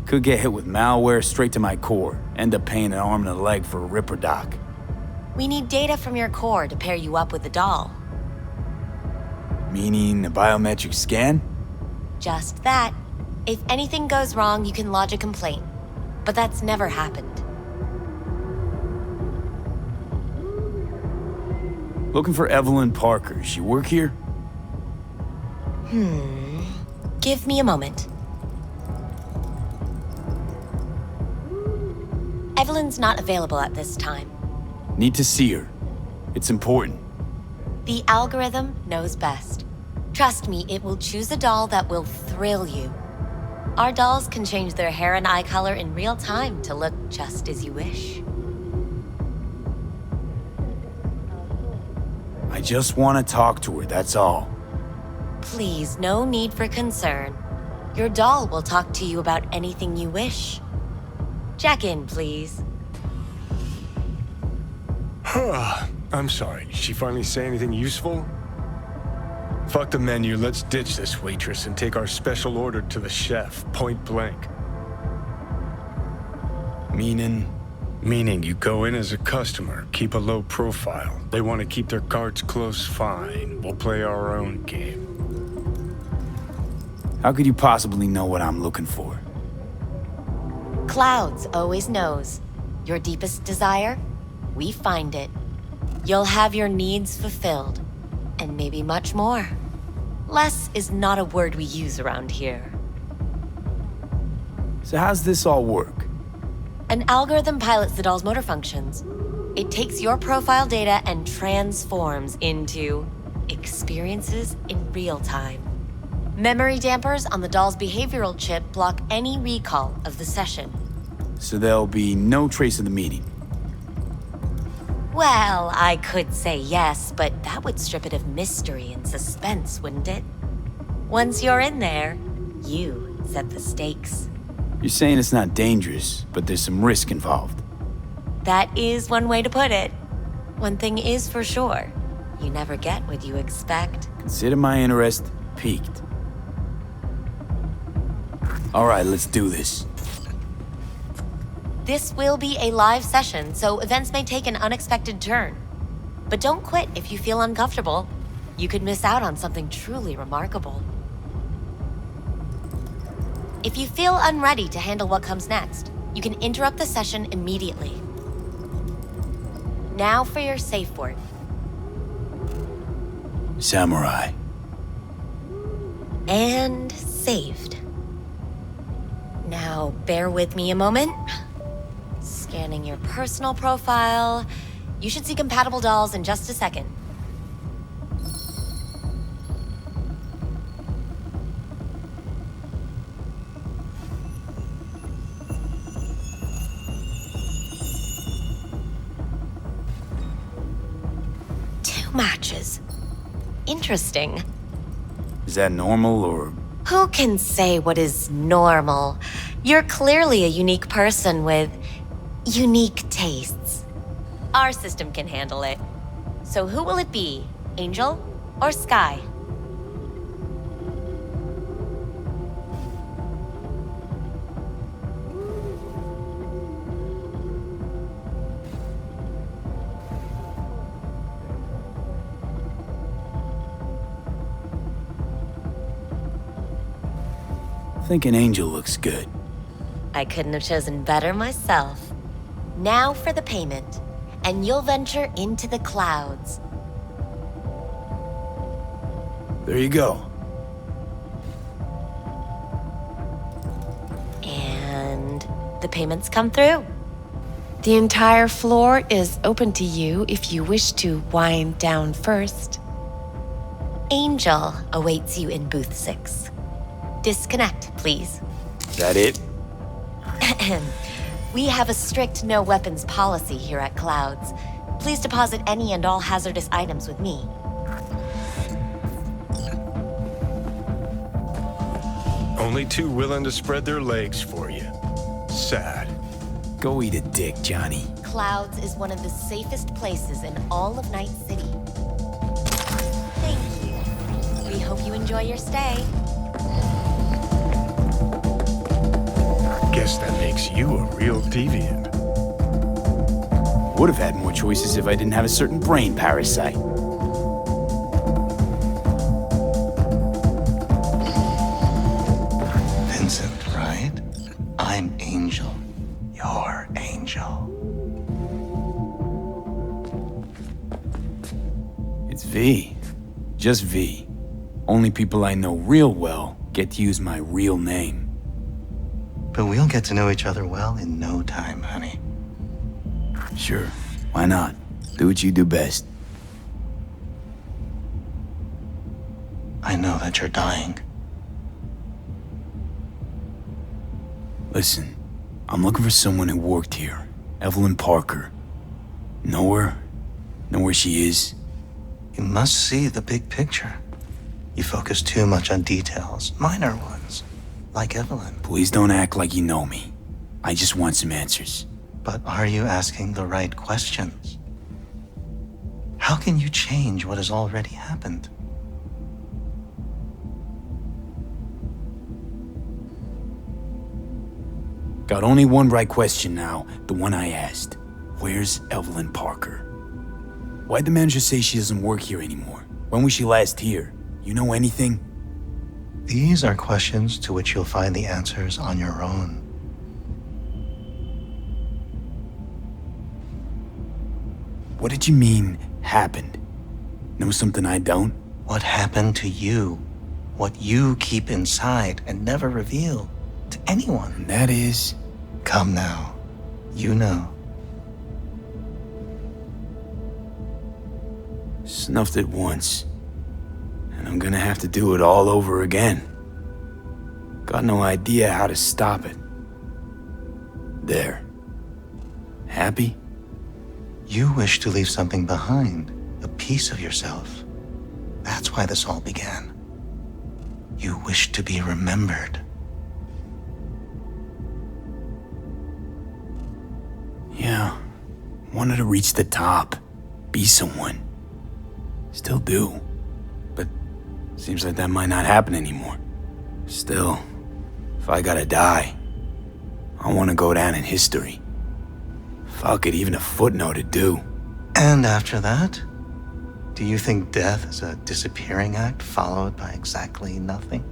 Could get hit with malware straight to my core, end up paying an arm and a leg for a Ripper doc. We need data from your core to pair you up with the doll. Meaning a biometric scan? Just that. If anything goes wrong, you can lodge a complaint. But that's never happened. Looking for Evelyn Parker. She work here? Give me a moment. Evelyn's not available at this time. Need to see her. It's important. The algorithm knows best. Trust me, it will choose a doll that will thrill you. Our dolls can change their hair and eye color in real time to look just as you wish. I just want to talk to her, that's all. Please, no need for concern. Your doll will talk to you about anything you wish. Jack in, please. I'm sorry, did she finally say anything useful? Fuck the menu, let's ditch this waitress and take our special order to the chef, point blank. Meaning? Meaning you go in as a customer, keep a low profile. They want to keep their cards close, fine. We'll play our own game. How could you possibly know what I'm looking for? Clouds always knows. Your deepest desire, we find it. You'll have your needs fulfilled, and maybe much more. Less is not a word we use around here. So how's this all work? An algorithm pilots the doll's motor functions. It takes your profile data and transforms into experiences in real time. Memory dampers on the doll's behavioral chip block any recall of the session. So there'll be no trace of the meeting. Well, I could say yes, but that would strip it of mystery and suspense, wouldn't it? Once you're in there, you set the stakes. You're saying it's not dangerous, but there's some risk involved. That is one way to put it. One thing is for sure, you never get what you expect. Consider my interest piqued. All right, let's do this. This will be a live session, so events may take an unexpected turn. But don't quit if you feel uncomfortable. You could miss out on something truly remarkable. If you feel unready to handle what comes next, you can interrupt the session immediately. Now for your safe word. Samurai. And saved. Now, bear with me a moment. Scanning your personal profile. You should see compatible dolls in just a second. Two matches. Interesting. Is that normal or? Who can say what is normal? You're clearly a unique person with unique tastes. Our system can handle it. So who will it be? Angel or Sky? I think an angel looks good. I couldn't have chosen better myself. Now for the payment, and you'll venture into the clouds. There you go. And the payments come through. The entire floor is open to you if you wish to wind down first. Angel awaits you in booth 6. Disconnect, please. Is that it? We have a strict no weapons policy here at Clouds. Please deposit any and all hazardous items with me. Only two willing to spread their legs for you. Sad. Go eat a dick, Johnny. Clouds is one of the safest places in all of Night City. Thank you. We hope you enjoy your stay. Guess that makes you a real deviant. Would have had more choices if I didn't have a certain brain parasite. Vincent, right? I'm Angel. You're Angel. It's V. Just V. Only people I know real well get to use my real name. But we'll get to know each other well in no time, honey. Sure, why not? Do what you do best. I know that you're dying. Listen, I'm looking for someone who worked here. Evelyn Parker. Know her? Know where she is? You must see the big picture. You focus too much on details, minor ones, like Evelyn. Please don't act like you know me. I just want some answers. But are you asking the right questions? How can you change what has already happened? Got only one right question now, the one I asked. Where's Evelyn Parker? Why'd the manager say she doesn't work here anymore? When was she last here? You know anything? These are questions to which you'll find the answers on your own. What did you mean, happened? Know something I don't? What happened to you? What you keep inside and never reveal to anyone. And that is? Come now. You know. Snuffed it once. And I'm gonna have to do it all over again. Got no idea how to stop it. There. Happy? You wish to leave something behind, a piece of yourself. That's why this all began. You wish to be remembered. Yeah. Wanted to reach the top. Be someone. Still do. But seems like that might not happen anymore. Still, if I gotta die, I want to go down in history. Fuck it, even a footnote would do. And after that? Do you think death is a disappearing act followed by exactly nothing?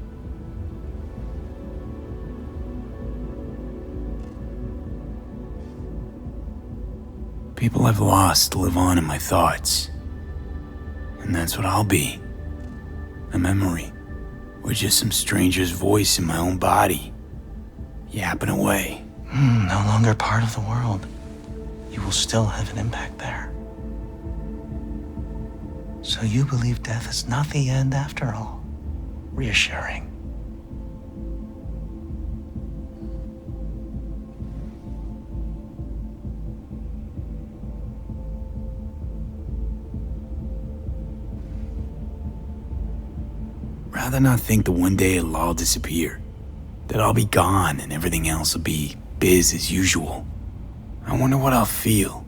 People I've lost live on in my thoughts. And that's what I'll be. A memory. Or just some stranger's voice in my own body. Yapping away. No longer part of the world. You will still have an impact there. So you believe death is not the end after all. Reassuring. Rather not think that one day it'll all disappear. That I'll be gone and everything else will be biz as usual. I wonder what I'll feel.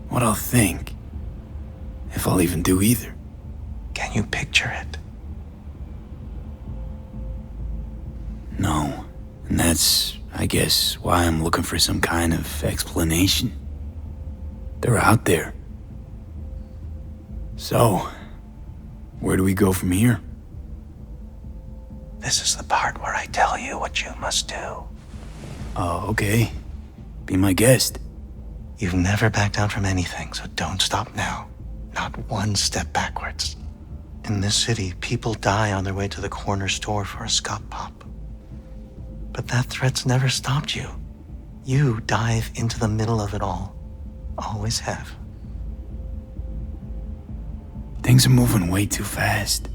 What I'll think. If I'll even do either. Can you picture it? No. And that's, I guess, why I'm looking for some kind of explanation. They're out there. So, where do we go from here? This is the part where I tell you what you must do. Oh, okay. Be my guest. You've never backed down from anything, so don't stop now. Not one step backwards. In this city, people die on their way to the corner store for a scop pop. But that threat's never stopped you. You dive into the middle of it all. Always have. Things are moving way too fast.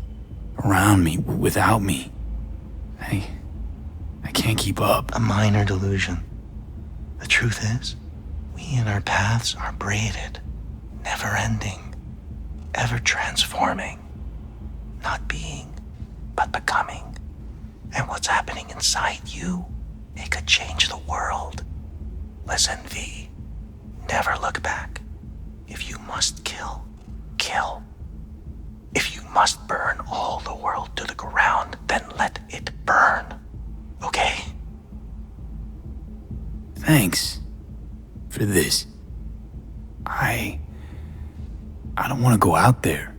Around me, without me. I can't keep up. A minor delusion. The truth is, we and our paths are braided, never ending, ever transforming. Not being, but becoming. And what's happening inside you, it could change the world. Listen, V. Never look back. If you must kill, kill. If you must burn all the world to the ground, then let it burn. Okay? Thanks for this. I don't want to go out there.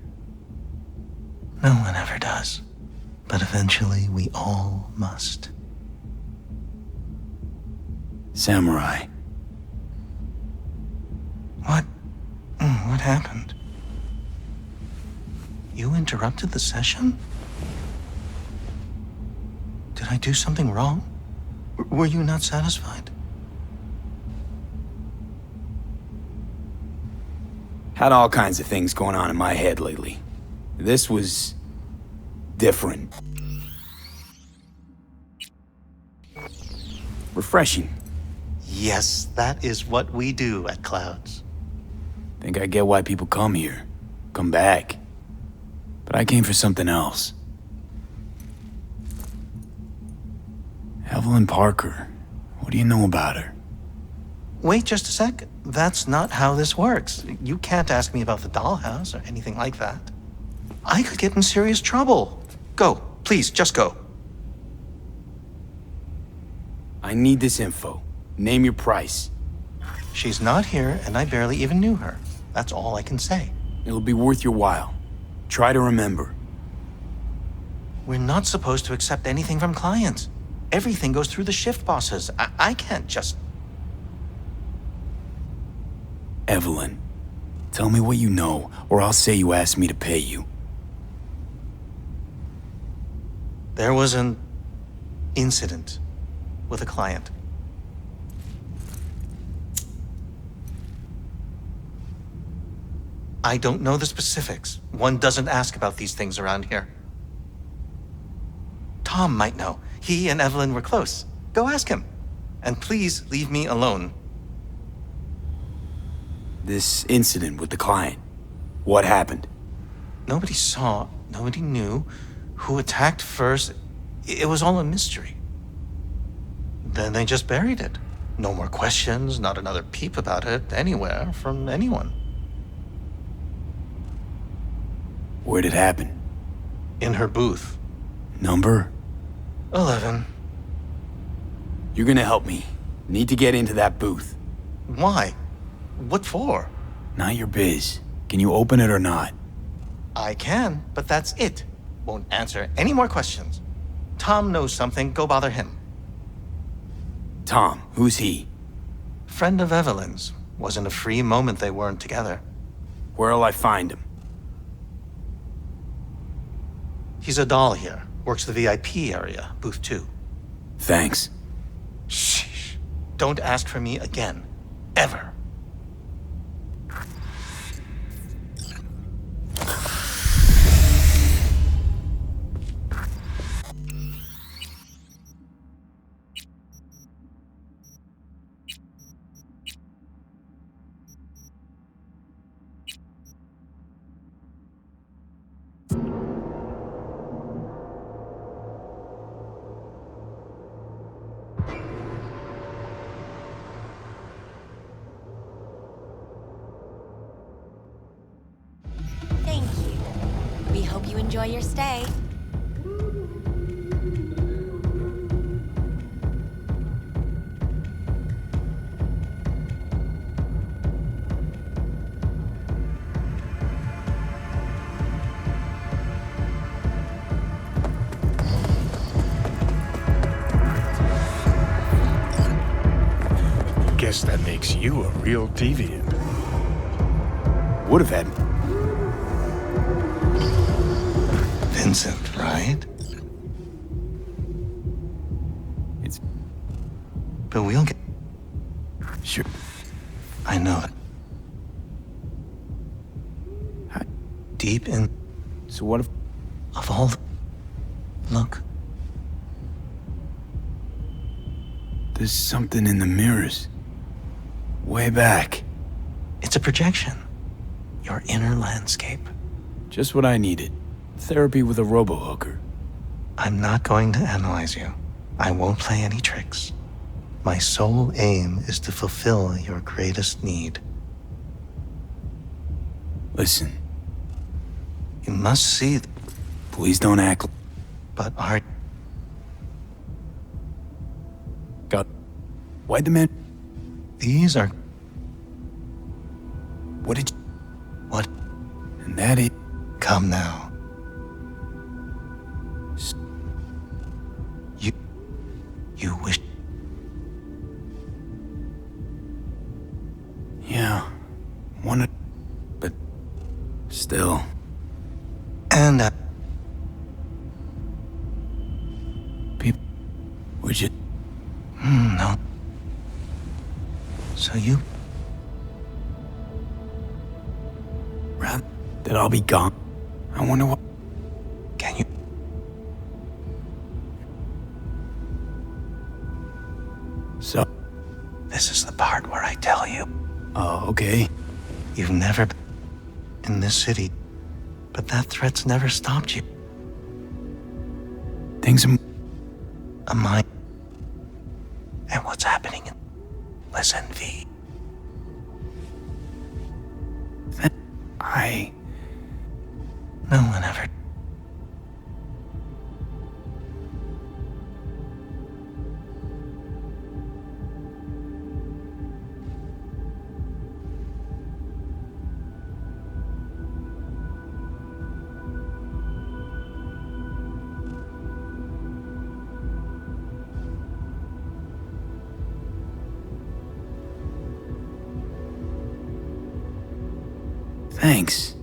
No one ever does. But eventually we all must. Samurai. What? What happened? You interrupted the session? Did I do something wrong? Were you not satisfied? Had all kinds of things going on in my head lately. This was different. Refreshing. Yes, that is what we do at Clouds. Think I get why people come here. Come back. But I came for something else. Evelyn Parker. What do you know about her? Wait just a sec. That's not how this works. You can't ask me about the dollhouse or anything like that. I could get in serious trouble. Go, please, just go. I need this info. Name your price. She's not here, and I barely even knew her. That's all I can say. It'll be worth your while. Try to remember. We're not supposed to accept anything from clients. Everything goes through the shift bosses. I can't just... Evelyn, tell me what you know, or I'll say you asked me to pay you. There was an incident with a client. I don't know the specifics. One doesn't ask about these things around here. Tom might know. He and Evelyn were close. Go ask him. And please leave me alone. This incident with the client. What happened? Nobody saw, nobody knew who attacked first. It was all a mystery. Then they just buried it. No more questions, not another peep about it anywhere from anyone. Where'd it happen? In her booth. Number? 11. You're gonna help me. Need to get into that booth. Why? What for? Not your biz. Can you open it or not? I can, but that's it. Won't answer any more questions. Tom knows something, go bother him. Tom, who's he? Friend of Evelyn's. Wasn't a free moment they weren't together. Where'll I find him? He's a doll here. Works the VIP area, booth 2. Thanks. Shh. Don't ask for me again. Ever. Thank you. We hope you enjoy your stay. Guess that makes you a real deviant. Would have had. Vincent, right? It's... But we'll get... Sure. I know it. Deep in... So what if... Of all the... Look. There's something in the mirrors. Way back. It's a projection. Your inner landscape. Just what I needed. Therapy with a robo-hooker. I'm not going to analyze you. I won't play any tricks. My sole aim is to fulfill your greatest need. Listen. You must see... Please don't act... But are... God. Why'd the man... These are... What did you... What? And that is... Come now. You wish... Yeah. Wanted... But... Still... And, People... Would you... No. So you... Rather... That I'll be gone. I wonder what... Can you... So... This is the part where I tell you. Oh, okay. You've never been in this city, but that threat's never stopped you. Things are... A mind. And what's happening in... Listen, V. No one ever... Thanks.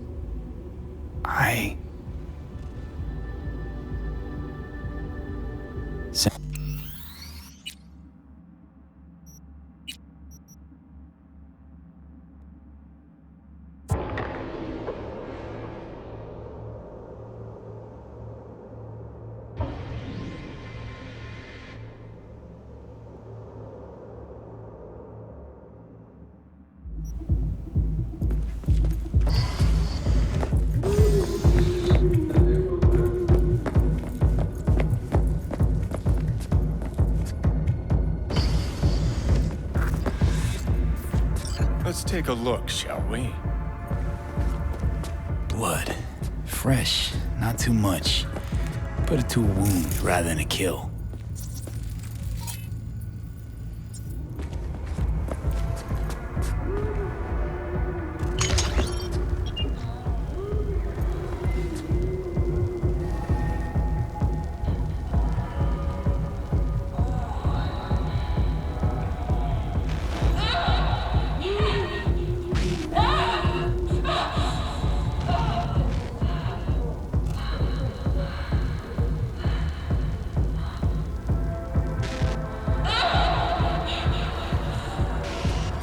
Let's take a look, shall we? Blood. Fresh, not too much. Put it to a wound rather than a kill.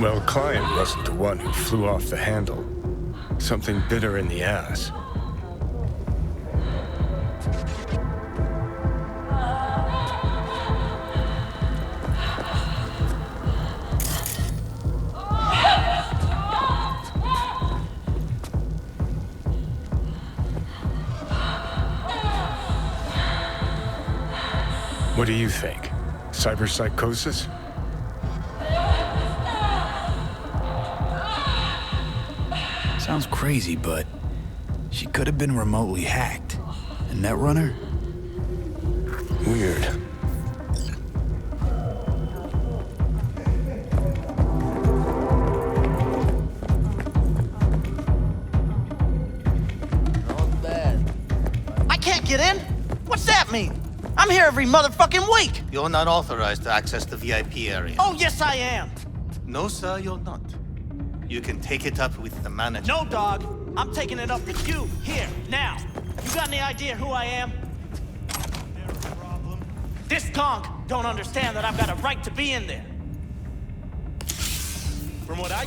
Well, client wasn't the one who flew off the handle. Something bit her in the ass. What do you think? Cyberpsychosis? Sounds crazy, but she could have been remotely hacked. A netrunner? Weird. I can't get in? What's that mean? I'm here every motherfucking week! You're not authorized to access the VIP area. Oh, yes, I am! No, sir, you're not. You can take it up with the manager. No, dog. I'm taking it up with you, here, now. You got any idea who I am? This conch don't understand that I've got a right to be in there. From what I...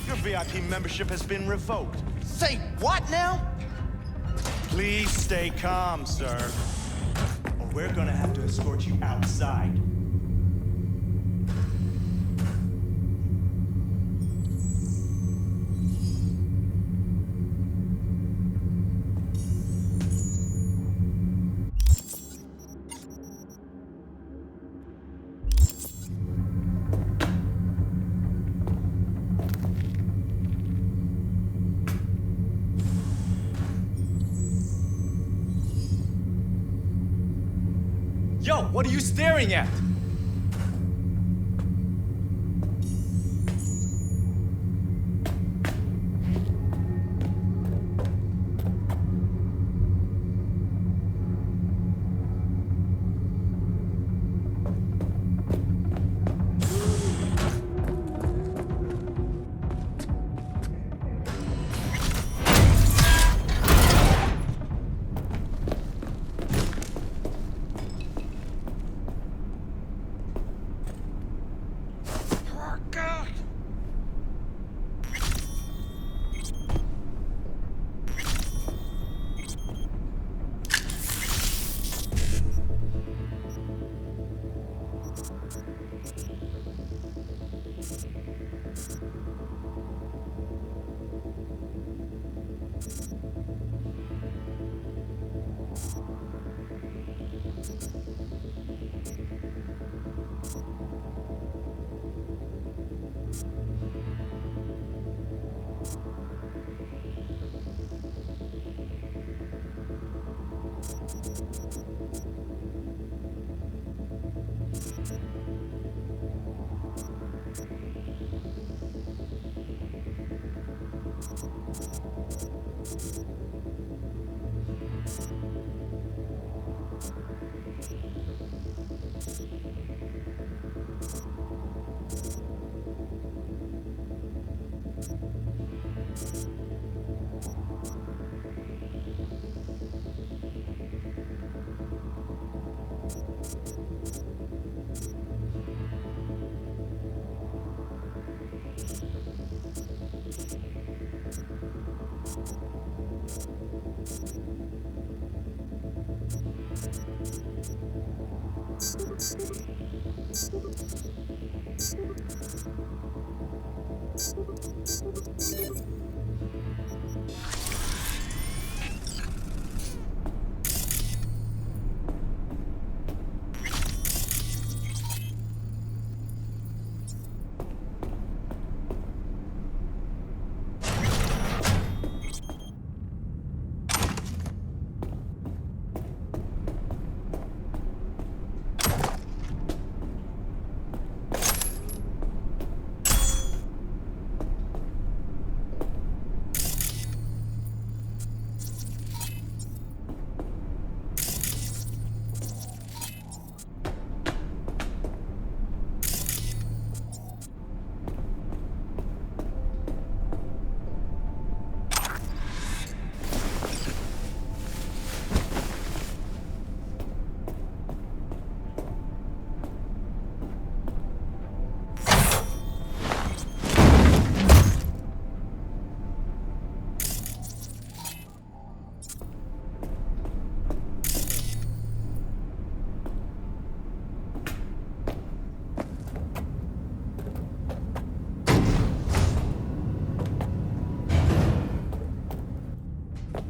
Your VIP membership has been revoked. Say what now? Please stay calm, sir. Or we're gonna have to escort you outside. Yo, what are you staring at?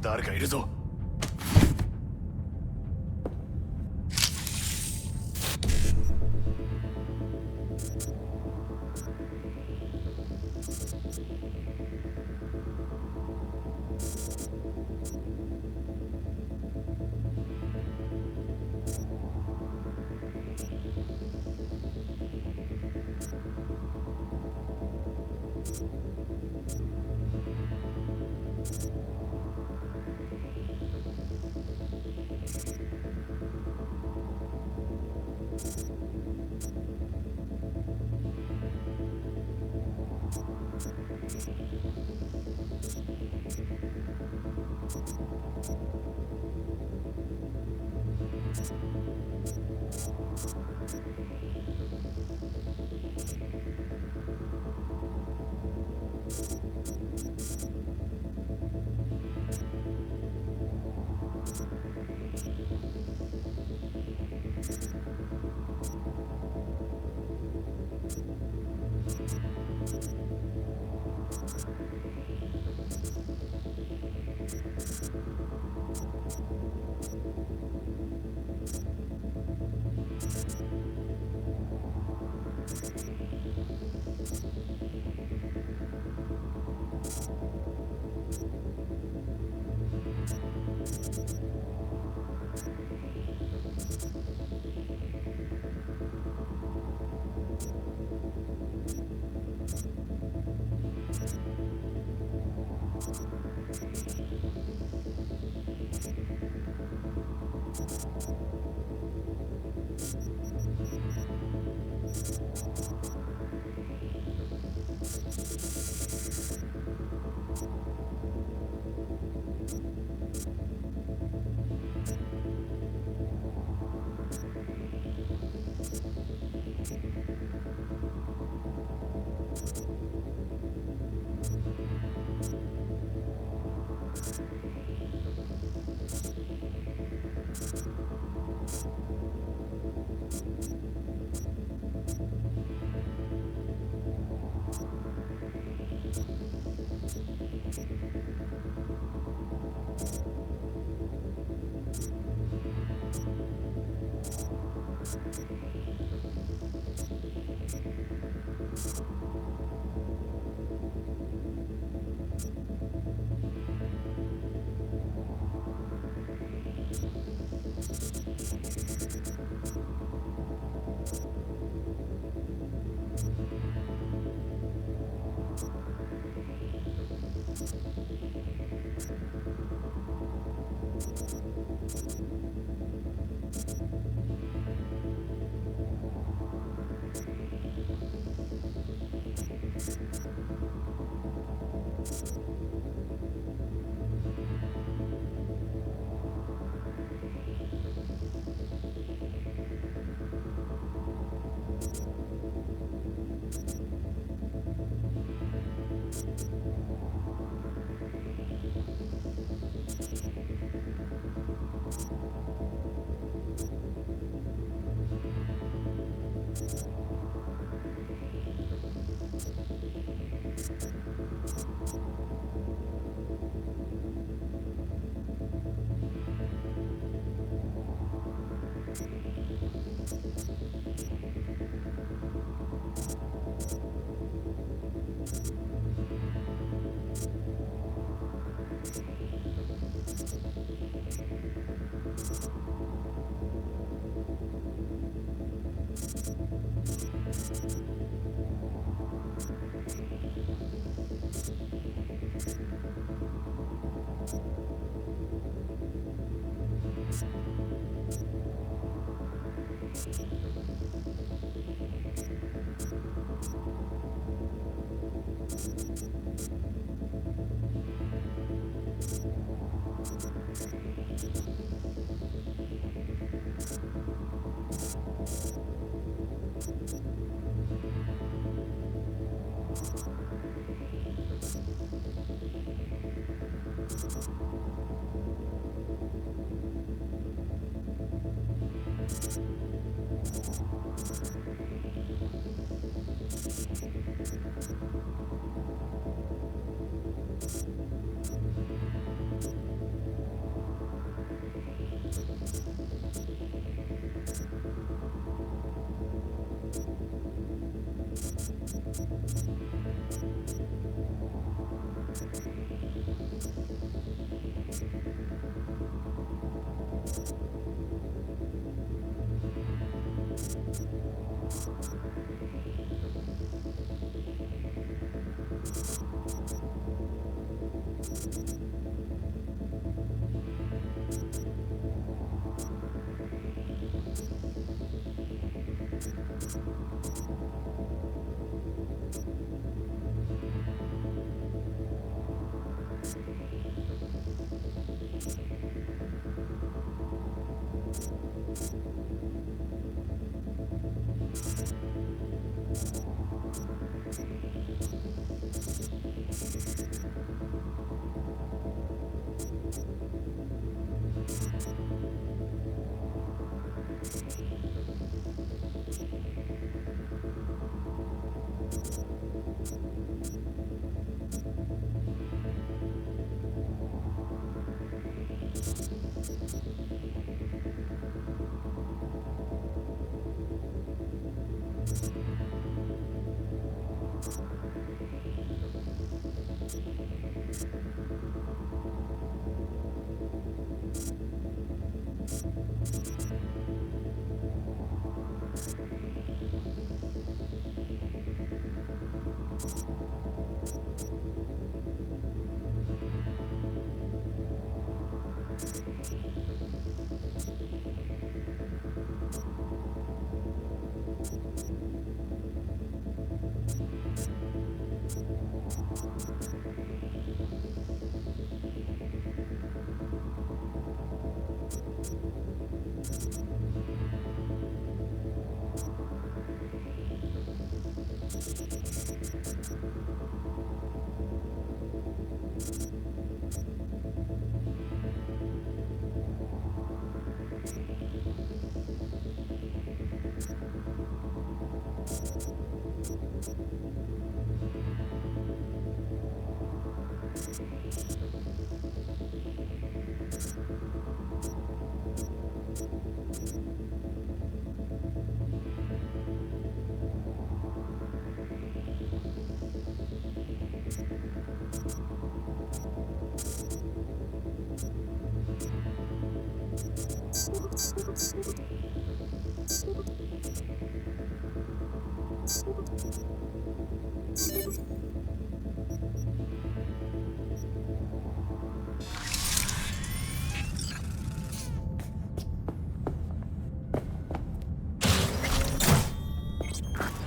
誰かいるぞ。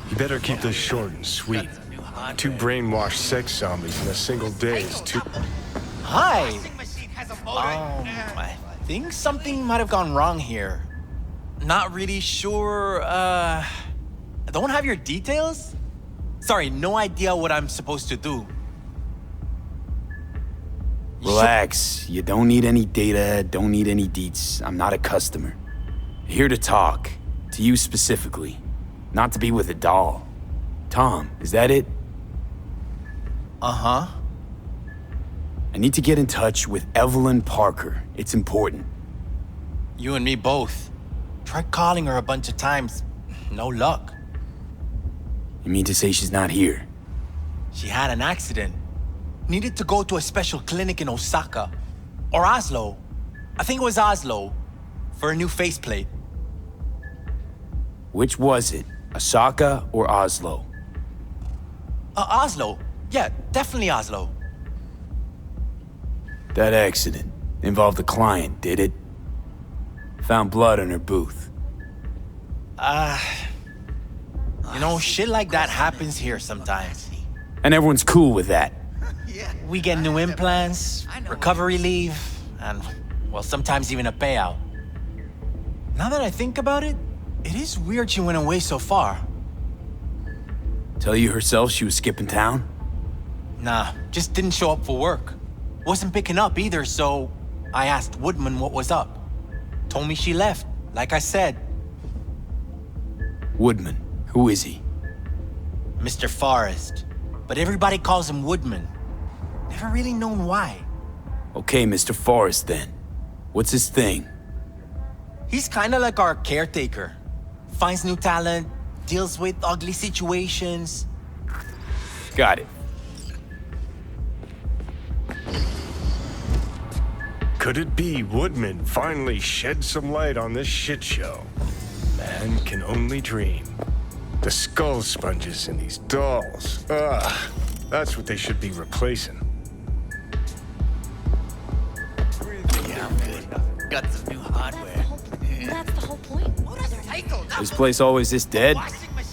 You better keep this short and sweet. 2 brainwashed sex zombies in a single day is too... Hi! I think something might have gone wrong here. Not really sure, I don't have your details? Sorry, no idea what I'm supposed to do. Relax. You don't need any data, don't need any deets. I'm not a customer. Here to talk. To you specifically. Not to be with a doll. Tom, is that it? Uh-huh. I need to get in touch with Evelyn Parker. It's important. You and me both. Tried calling her a bunch of times. No luck. You mean to say she's not here? She had an accident. Needed to go to a special clinic in Osaka. Or Oslo. I think it was Oslo. For a new faceplate. Which was it? Osaka or Oslo? Oslo. Yeah, definitely Oslo. That accident involved a client, did it? Found blood in her booth. You know, shit like that happens here sometimes. And everyone's cool with that. We get new implants, recovery leave, and, well, sometimes even a payout. Now that I think about it, it is weird she went away so far. Tell you herself she was skipping town? Nah, just didn't show up for work. Wasn't picking up either, so I asked Woodman what was up. Told me she left, like I said. Woodman, who is he? Mr. Forrest, but everybody calls him Woodman. Never really known why. Okay, Mr. Forrest then. What's his thing? He's kinda like our caretaker. Finds new talent, deals with ugly situations. Got it. Could it be Woodman finally shed some light on this shit show? Man can only dream. The skull sponges in these dolls. Ugh, that's what they should be replacing. Yeah, I'm good. Got some new hardware. That's the whole point. This place always this dead?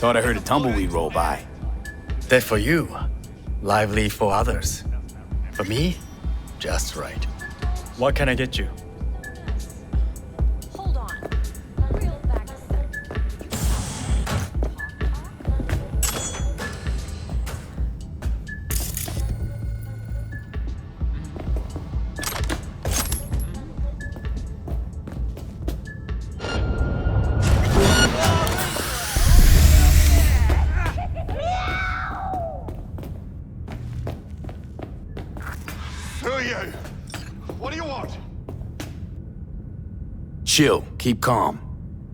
Thought I heard a tumbleweed roll by. Dead for you, lively for others. For me, just right. What can I get you? Hold on. Reel back a sec. Who are you? What do you want? Chill, keep calm.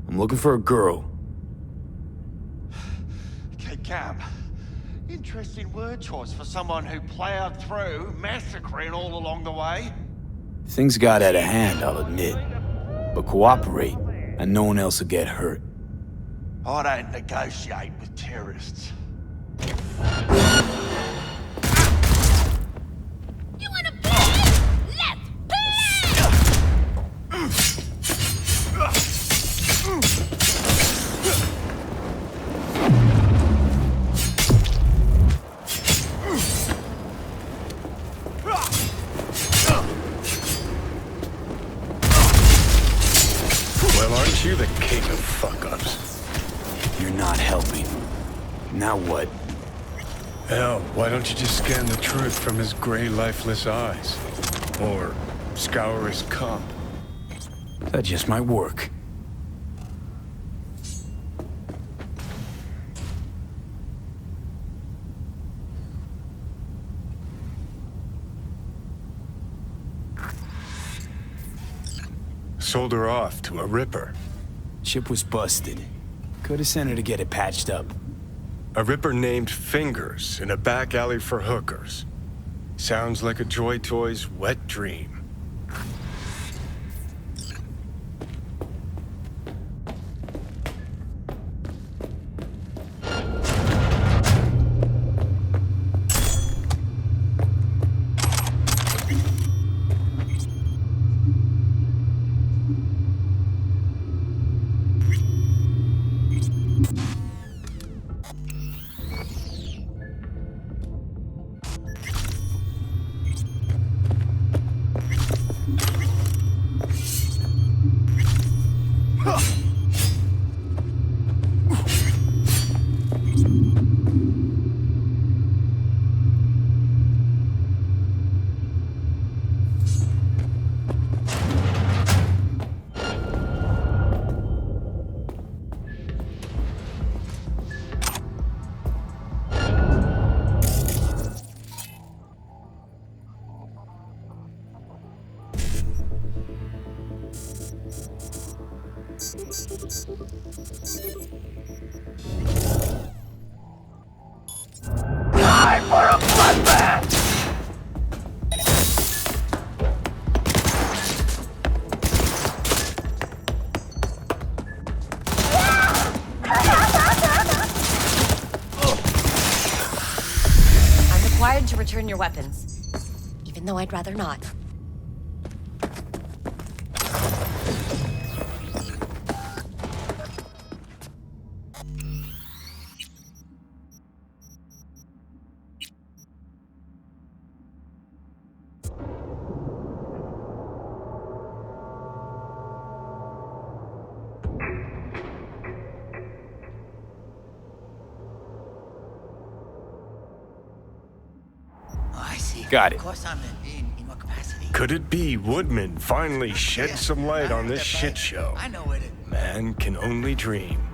I'm looking for a girl. Okay, Cam. Interesting word choice for someone who plowed through, massacring all along the way. Things got out of hand, I'll admit. But cooperate, and no one else will get hurt. I don't negotiate with terrorists. You wanna play? Let's play! Well, aren't you the king of fuck-ups? You're not helping. Now what? Hell, why don't you just scan the truth from his gray, lifeless eyes? Or scour his comp? That just might work. Sold her off to a ripper. Chip was busted. Could've sent her to get it patched up. A ripper named Fingers in a back alley for hookers. Sounds like a Joy Toy's wet dream. Time for a bloodbath! I'm required to return your weapons, even though I'd rather not. Got it. Of course I'm in what capacity? Could it be Woodman finally shed some light on this shit show? I know what it. Man can only dream.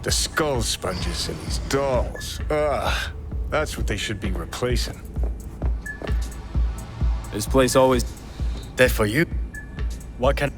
The skull sponges in these dolls. Ugh, that's what they should be replacing. This place always... That for you? What can...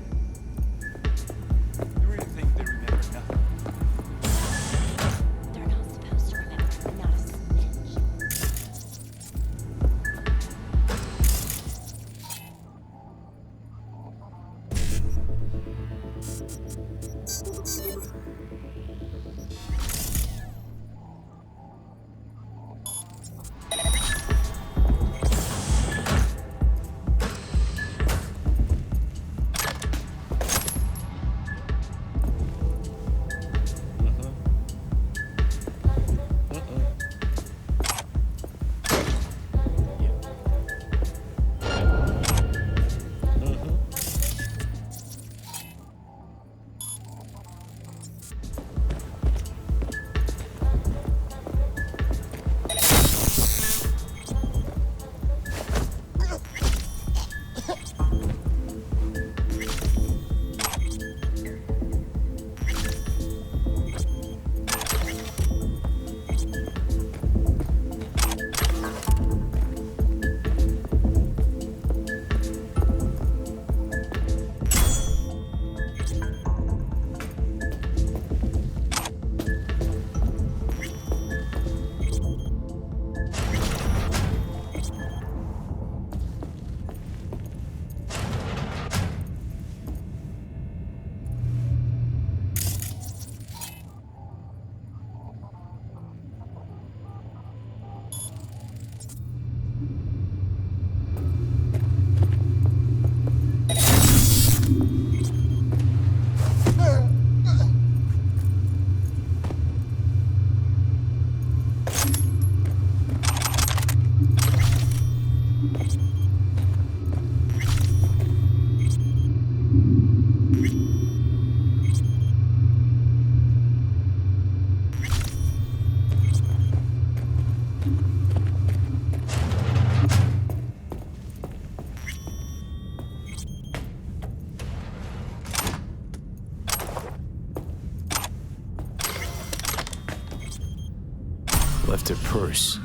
Left her purse.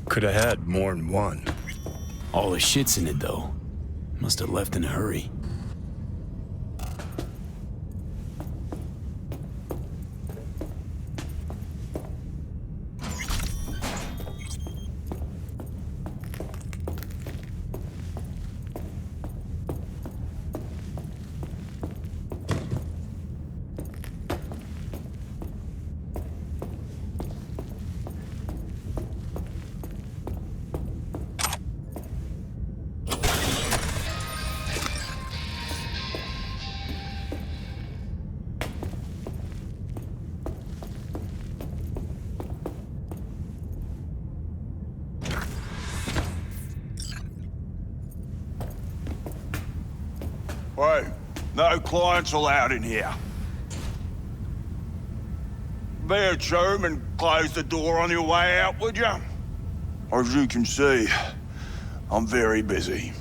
Could have had more than one. All the shit's in it, though. Must have left in a hurry. Hey, no clients allowed in here. Be a chum and close the door on your way out, would you? As you can see, I'm very busy.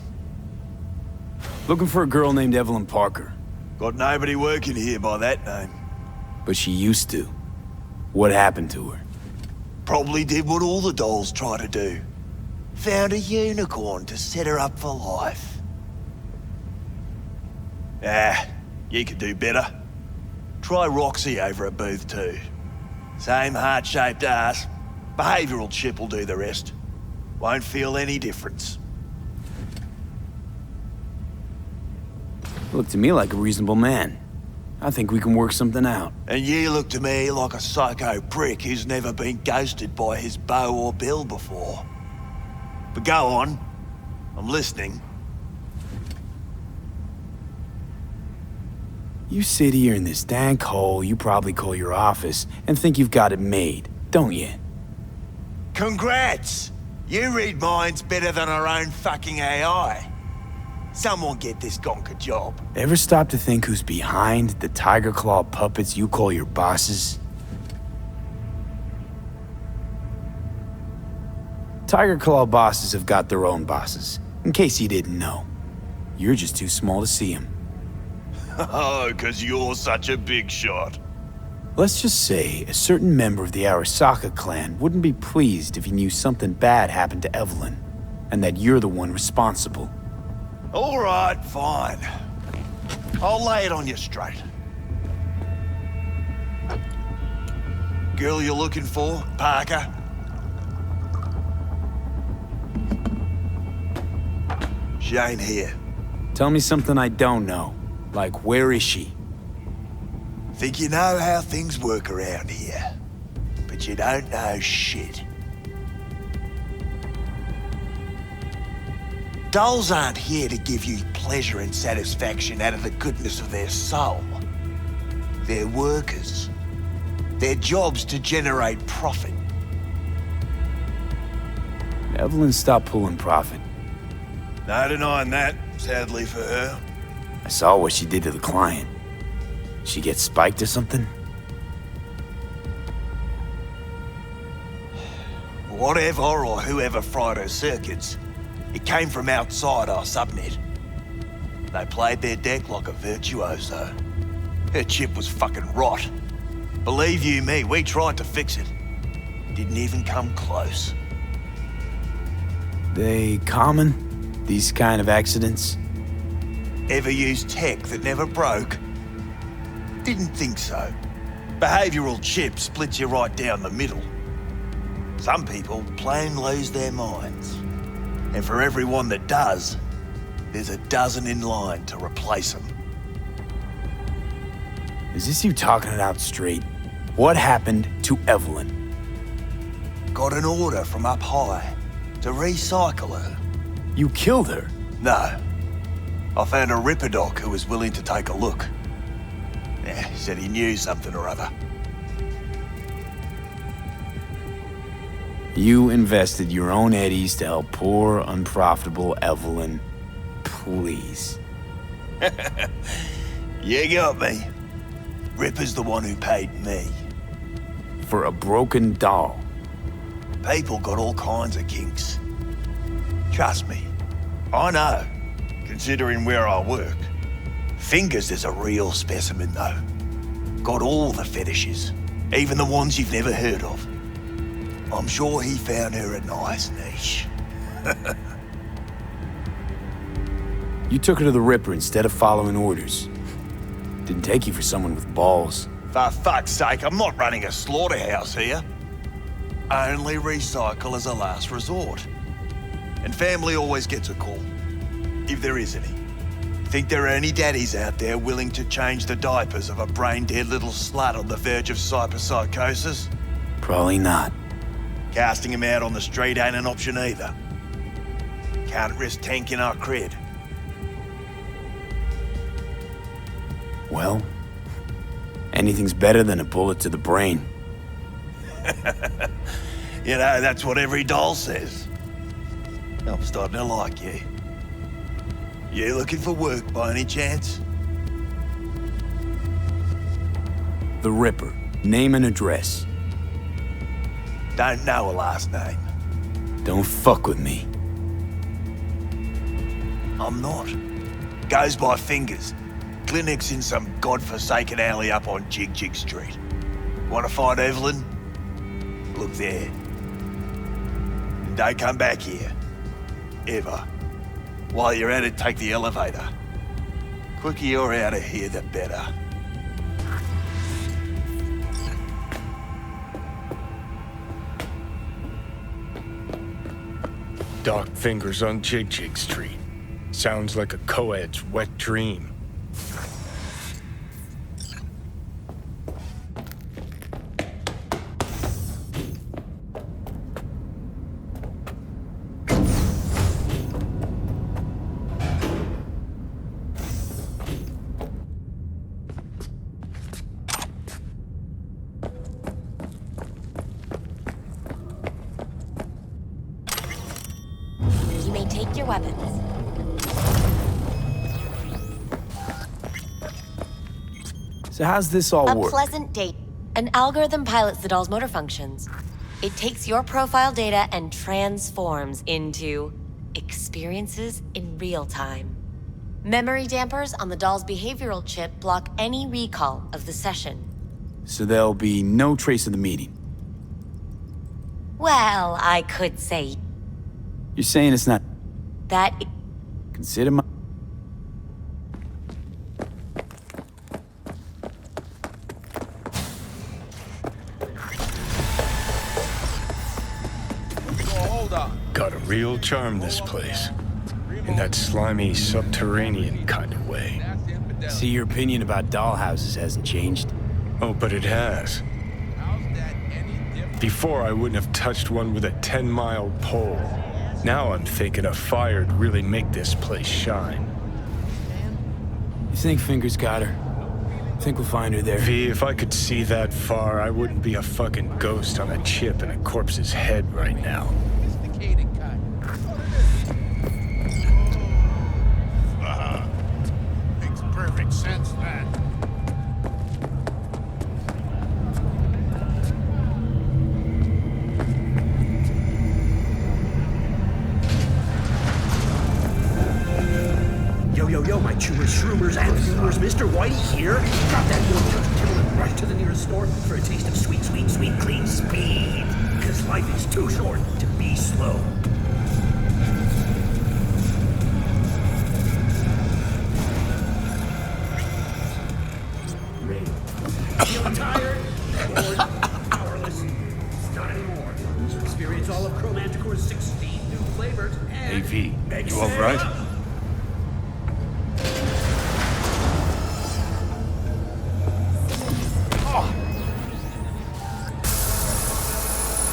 Looking for a girl named Evelyn Parker. Got nobody working here by that name. But she used to. What happened to her? Probably did what all the dolls try to do. Found a unicorn to set her up for life. Ah, you could do better. Try Roxy over at Booth 2. Same heart-shaped ass. Behavioural chip will do the rest. Won't feel any difference. Look to me like a reasonable man. I think we can work something out. And you look to me like a psycho prick who's never been ghosted by his beau or bill before. But go on. I'm listening. You sit here in this dank hole you probably call your office and think you've got it made, don't you? Congrats! You read minds better than our own fucking AI. Someone get this gonk a job. Ever stop to think who's behind the tiger claw puppets you call your bosses? Tiger claw bosses have got their own bosses, in case you didn't know. You're just too small to see them. Oh, 'cause you're such a big shot. Let's just say a certain member of the Arasaka clan wouldn't be pleased if he knew something bad happened to Evelyn. and that you're the one responsible. All right, fine. I'll lay it on you straight. Girl you're looking for, Parker? She ain't here. Tell me something I don't know. Like, where is she? Think you know how things work around here, but you don't know shit. Dolls aren't here to give you pleasure and satisfaction out of the goodness of their soul. They're workers. Their job's to generate profit. Evelyn stopped pulling profit. No denying that, sadly for her. I saw what she did to the client. She get spiked or something? Whatever or whoever fried her circuits, it came from outside our subnet. They played their deck like a virtuoso. Her chip was fucking rot. Believe you me, we tried to fix it. Didn't even come close. They common? These kind of accidents? Ever used tech that never broke? Didn't think so. Behavioral chip splits you right down the middle. Some people plain lose their minds. And for everyone that does, there's a dozen in line to replace them. Is this you talking it out straight? What happened to Evelyn? Got an order from up high to recycle her. You killed her? No. I found a Ripper doc who was willing to take a look. Yeah, he said he knew something or other. You invested your own eddies to help poor, unprofitable Evelyn. Please. You got me. Ripper's the one who paid me. For a broken doll. People got all kinds of kinks. Trust me, I know, considering where I work. Fingers is a real specimen, though. Got all the fetishes, even the ones you've never heard of. I'm sure he found her a nice niche. You took her to the Ripper instead of following orders. Didn't take you for someone with balls. For fuck's sake, I'm not running a slaughterhouse here. Only recycle as a last resort. And family always gets a call, if there is any. Think there are any daddies out there willing to change the diapers of a brain-dead little slut on the verge of cyberpsychosis? Probably not. Casting him out on the street ain't an option either. Can't risk tanking our cred. Well, anything's better than a bullet to the brain. You know, that's what every doll says. I'm starting to like you. You looking for work by any chance? The Ripper. Name and address. Don't know a last name. Don't fuck with me. I'm not. Goes by Fingers. Clinic's in some godforsaken alley up on Jig Jig Street. Want to find Evelyn? Look there. And don't come back here. Ever. While you're at it, take the elevator. Quicker you're out of here, the better. Dark Fingers on Jig Jig Street. Sounds like a co-ed's wet dream. You may take your weapons. So how's this all A work? pleasant date. An algorithm pilots the doll's motor functions. It takes your profile data and transforms into experiences in real time. Memory dampers on the doll's behavioral chip block any recall of the session. So there'll be no trace of the meeting. Well, I could say You're saying it's not... That... Consider my... Got a real charm, this place. In that slimy, subterranean kind of way. See, your opinion about dollhouses hasn't changed. Oh, but it has. Before, I wouldn't have touched one with a 10-mile pole. Now I'm thinking a fire'd really make this place shine. You think Fingers got her? Think we'll find her there? V, if I could see that far, I wouldn't be a fucking ghost on a chip in a corpse's head right now. Makes perfect sense, that. Yo, my chewers, shroomers, and viewers, Mr. Whitey here. Drop that little turtle and rush to the nearest store for a taste of sweet, sweet, sweet, clean speed. Because life is too short to be slow. Feeling tired? Bored? Powerless? It's not anymore. So experience all of Chrome Manticore's 16 new flavors and... Hey, V, make you alright?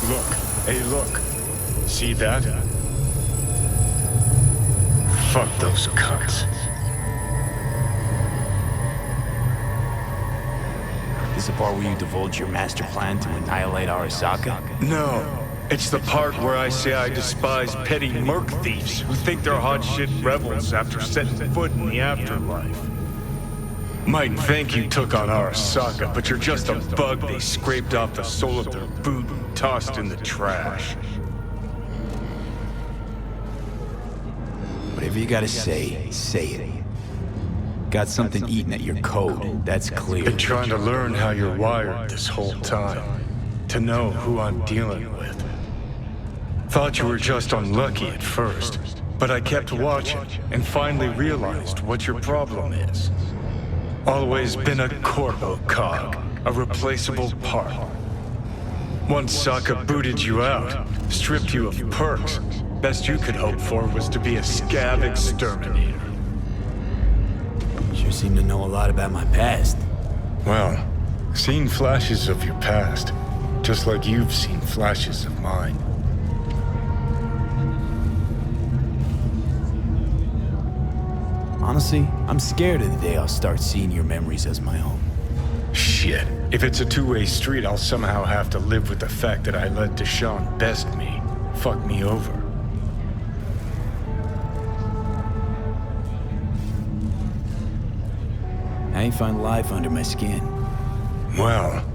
Look. Hey, look. See that? Fuck those cunts. This is the part where you divulge your master plan to annihilate Arasaka? No. It's the part where I say I despise petty merc thieves who think they're hot shit rebels after setting foot in the afterlife. Might think you took on Arasaka, but you're just a bug they scraped off the sole of their boot and tossed in the trash. Whatever you gotta say it. Got something eating at your code, that's clear. Been trying to learn how you're wired this whole time. To know who I'm dealing with. Thought you were just unlucky at first, but I kept watching and finally realized what your problem is. Always been a corpo cog, a replaceable part. Once Saka booted you out, stripped you of perks, best you could hope for was to be a scav exterminator. Sure seem to know a lot about my past. Well, seen flashes of your past, just like you've seen flashes of mine. Honestly, I'm scared of the day I'll start seeing your memories as my own. Shit. If it's a two-way street, I'll somehow have to live with the fact that I let Deshaun best me, fuck me over. I ain't find life under my skin. Well,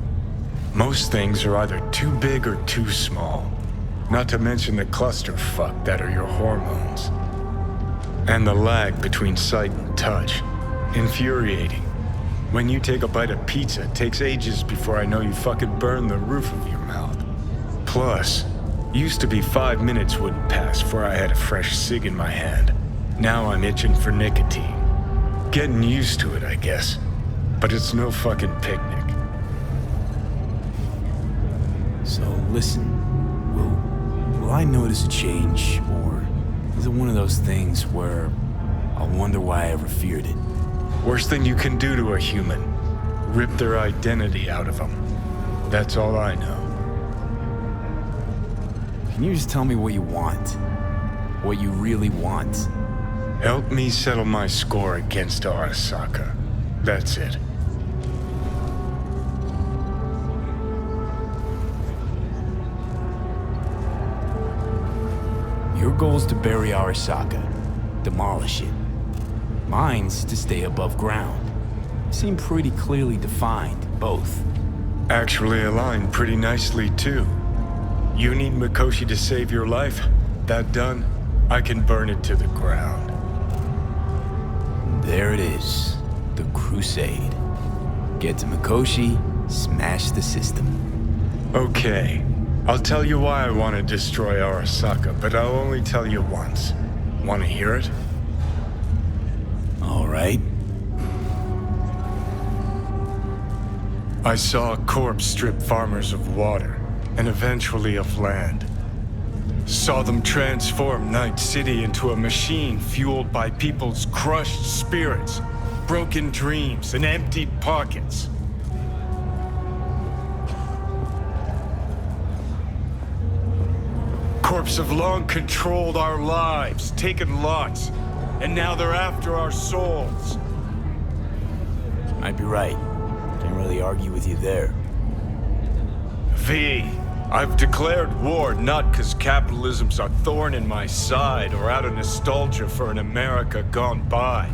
most things are either too big or too small. Not to mention the clusterfuck that are your hormones. And the lag between sight and touch. Infuriating. When you take a bite of pizza, it takes ages before I know you fucking burn the roof of your mouth. Plus, used to be 5 minutes wouldn't pass before I had a fresh cig in my hand. Now I'm itching for nicotine. Getting used to it, I guess. But it's no fucking picnic. So listen, will I notice a change, or is it one of those things where I'll wonder why I ever feared it? Worst thing you can do to a human, rip their identity out of them. That's all I know. Can you just tell me what you want? What you really want? Help me settle my score against Arasaka. That's it. Your goal's to bury Arasaka, demolish it. Mine's to stay above ground. Seem pretty clearly defined, both. Actually aligned pretty nicely, too. You need Mikoshi to save your life? That done, I can burn it to the ground. There it is. The Crusade. Get to Mikoshi, smash the system. Okay. I'll tell you why I want to destroy Arasaka, but I'll only tell you once. Want to hear it? All right. I saw a corpse strip farmers of water, and eventually of land. Saw them transform Night City into a machine fueled by people's crushed spirits, broken dreams, and emptied pockets. Corps have long controlled our lives, taken lots, and now they're after our souls. Might be right. Can't really argue with you there. V, I've declared war not because capitalism's a thorn in my side or out of nostalgia for an America gone by.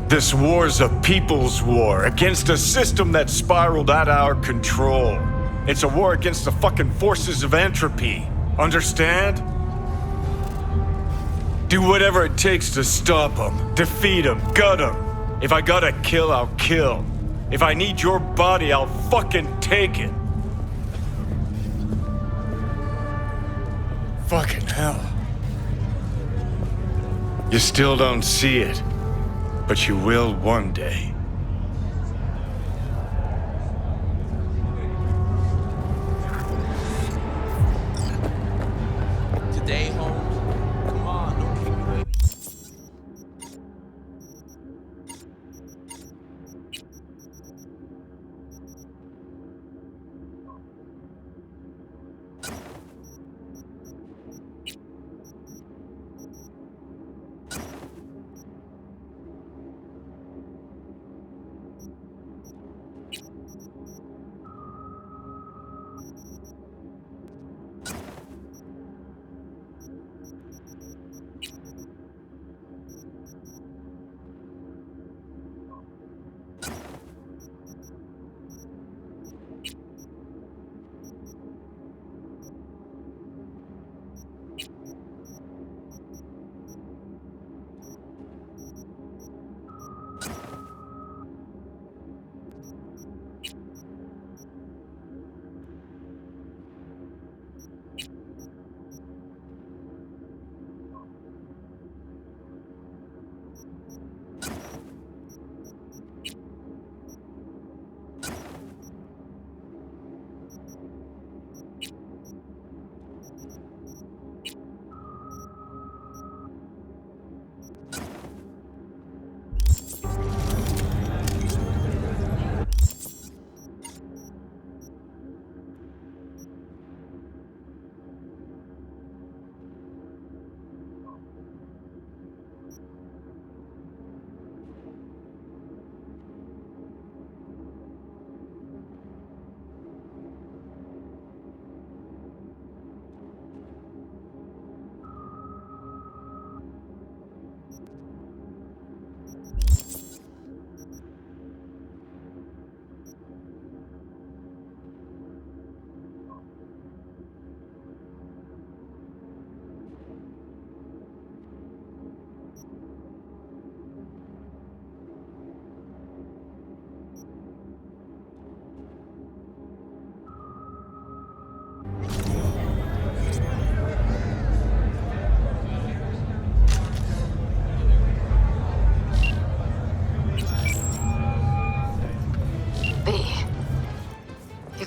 This war's a people's war against a system that spiraled out of our control. It's a war against the fucking forces of entropy. Understand? Do whatever it takes to stop them, defeat them, gut them. If I gotta kill, I'll kill. If I need your body, I'll fucking take it. Fucking hell. You still don't see it, but you will one day. Today, Holmes? Come on, don't keep me waiting.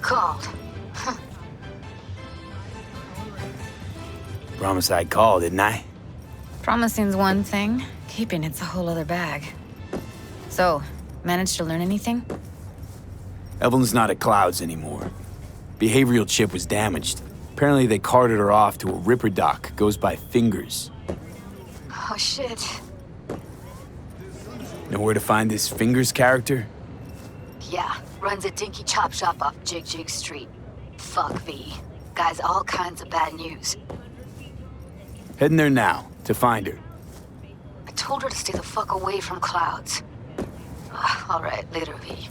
Called. Promise I'd call, didn't I? Promising's one thing, keeping it's a whole other bag. So, managed to learn anything? Evelyn's not at Clouds anymore. Behavioral chip was damaged. Apparently they carted her off to a ripper dock, goes by Fingers. Oh shit. Know where to find this Fingers character? Yeah, runs a dinky chop shop off Jig Jig Street. Fuck V. Guy's all kinds of bad news. Heading there now, to find her. I told her to stay the fuck away from Clouds. All right, later, V.